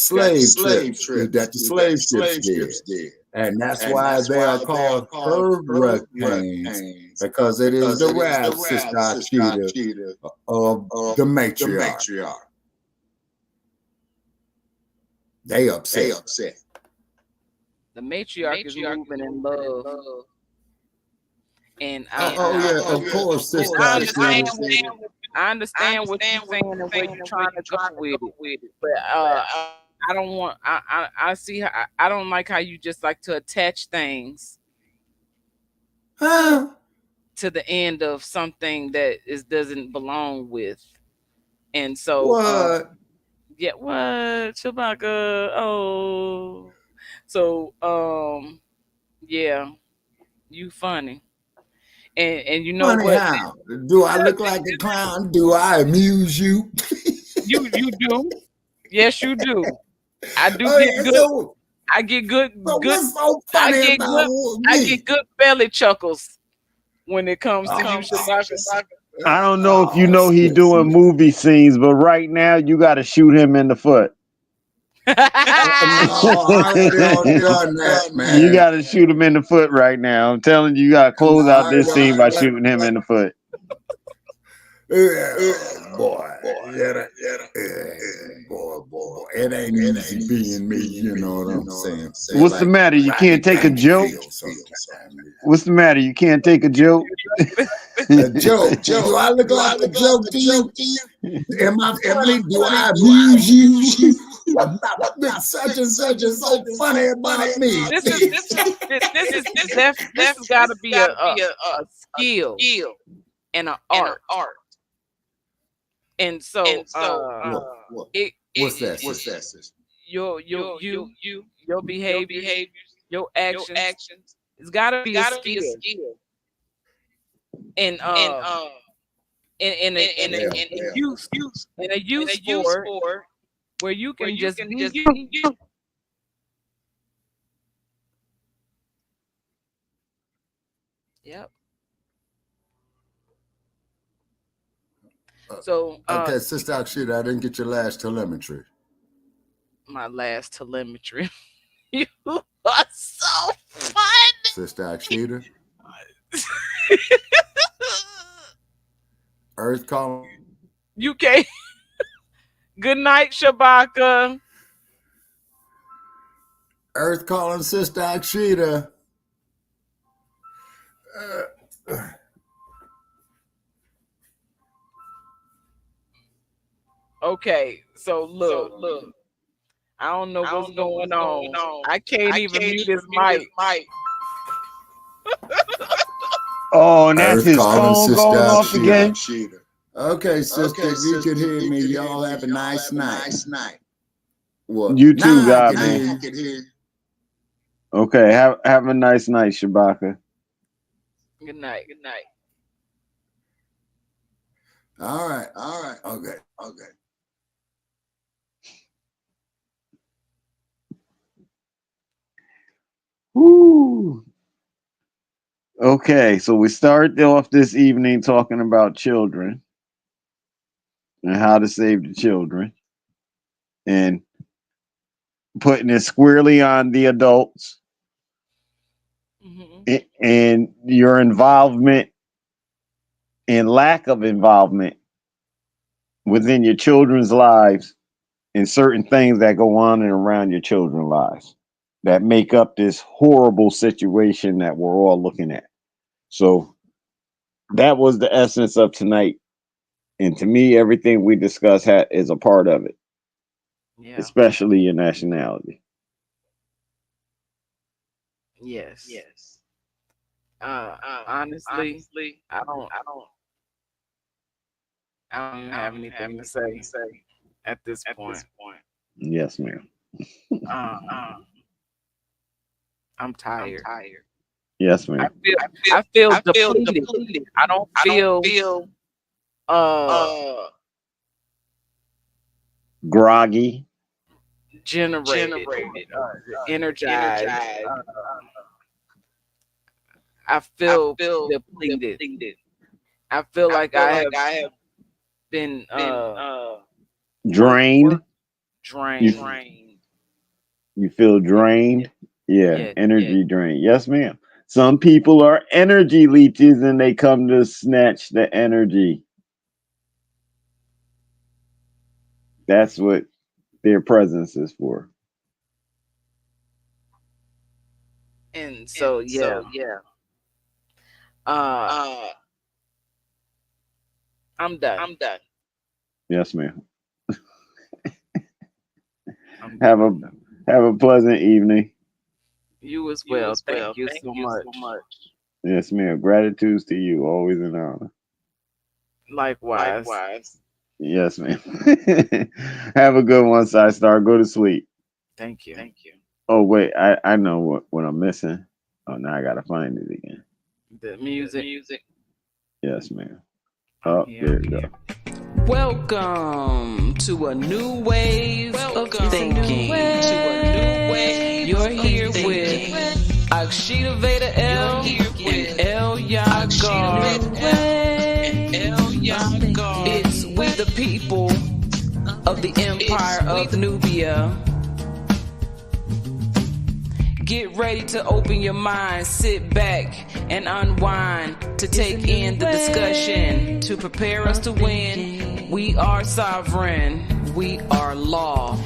slave ships did. And that's why they are called hurricanes, because it is the wrath, Sister AKSHITA, of the matriarch. They upset. The matriarch is moving in love. And of course, Sister AKSHITA. I understand what you're saying and where you're trying to go with it. But I don't want. I see. I don't like how you just like to attach things to the end of something that doesn't belong with. And so, what? Shabaka? Oh, so yeah, you funny. And you know funny what? How? Do I look like a clown? Do I amuse you? You do. Yes, you do. I do get good. So, I get good. What's so funny about me? I get good belly chuckles when it comes to you, Shabaka. I don't know if you know he doing movie scenes, but right now you got to shoot him in the foot. I already done that, man. You got to shoot him in the foot right now. I'm telling you, you got to close out this scene by shooting him in the foot. Boy. It ain't easy being me, you know what I'm saying? What's the matter? You can't take a joke? What's the matter? You can't take a joke? A joke? Do I look like a joke to you? Am I funny? Do I amuse you? What's such and such is so funny about me? This has got to be a skill and an art. And so, what's that? Your behaviors, your actions. It's got to be a skill. And in a use for where you can just be you. Yep. So okay, Sister AKSHITA, I didn't get your last telemetry. My last telemetry. You are so funny, Sister AKSHITA. Earth calling. You can't. Good night, Shabaka. Earth calling Sister AKSHITA. Okay, so look. I don't know what's going on. I can't even mute his mic. Oh, and that's his phone going off again? Okay, sister, you can hear me. Y'all have a nice night. What? You too, God, man. Okay, have a nice night, Shabaka. Good night. All right. Okay. Woo. Okay, so we started off this evening talking about children. and how to save the children, and putting it squarely on the adults, and your involvement and lack of involvement within your children's lives and certain things that go on and around your children's lives that make up this horrible situation that we're all looking at. So that was the essence of tonight. And to me, everything we discussed is a part of it, especially your nationality. Yes. Honestly, I don't have anything to say at this point. Yes, ma'am. I'm tired. Yes, ma'am. I feel depleted. I don't feel groggy, generated, energized. I feel depleted. I feel like I have been drained. You feel drained? Yeah, energy drained. Yes, ma'am. Some people are energy leeches and they come to snatch the energy. That's what their presence is for. And so, I'm done. Yes, ma'am. Have a pleasant evening. You as well. Thank you so much. Yes, ma'am. Gratitude to you. Always an honor. Likewise. Yes, ma'am. Have a good one, SISTAR. Go to sleep. Thank you. Oh, wait. I know what I'm missing. Oh, now I got to find it again. The music. Yes, ma'am. Oh, there you go. Welcome to a new wave of thinking. You're here with AKSHITA Veda L and El Yagar. It's we the people of the Empire of Nubia. Get ready to open your mind, sit back and unwind to take in the discussion, to prepare us to win. We are sovereign, we are law.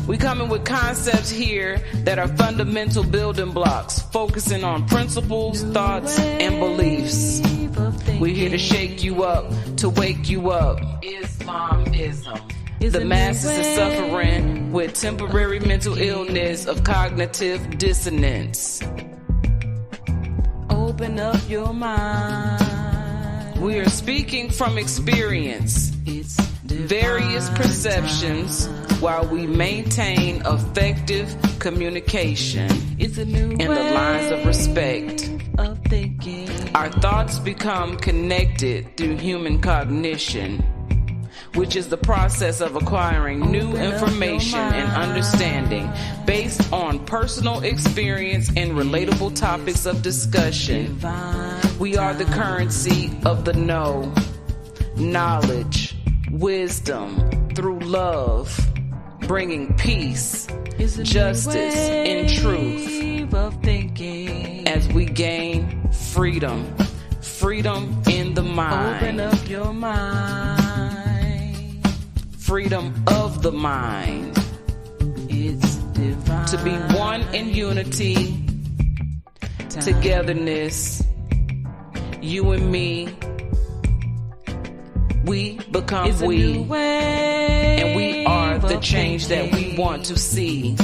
We coming with concepts here that are fundamental building blocks, focusing on principles, thoughts, and beliefs. We're here to shake you up, to wake you up. Islamism. The masses are suffering with temporary mental illness of cognitive dissonance. Open up your mind. We are speaking from experience, various perceptions, while we maintain effective communication and the lines of respect. Our thoughts become connected through human cognition, which is the process of acquiring new information and understanding based on personal experience and relatable topics of discussion. We are the currency of the know, knowledge, wisdom through love, bringing peace, justice, and truth as we gain freedom in the mind. Open up your mind. Freedom of the mind. It's divine. To be one in unity, togetherness, you and me, we become we, and we are the change that we want to see.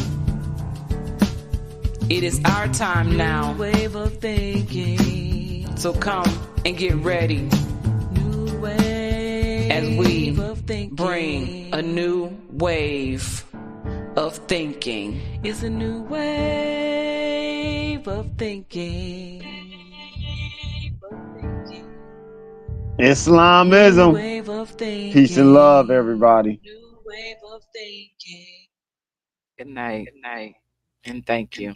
It is our time now, so come and get ready as we bring a new wave of thinking. It's a new wave of thinking. Islamism. Peace and love, everybody. New wave of thinking. Good night. And thank you.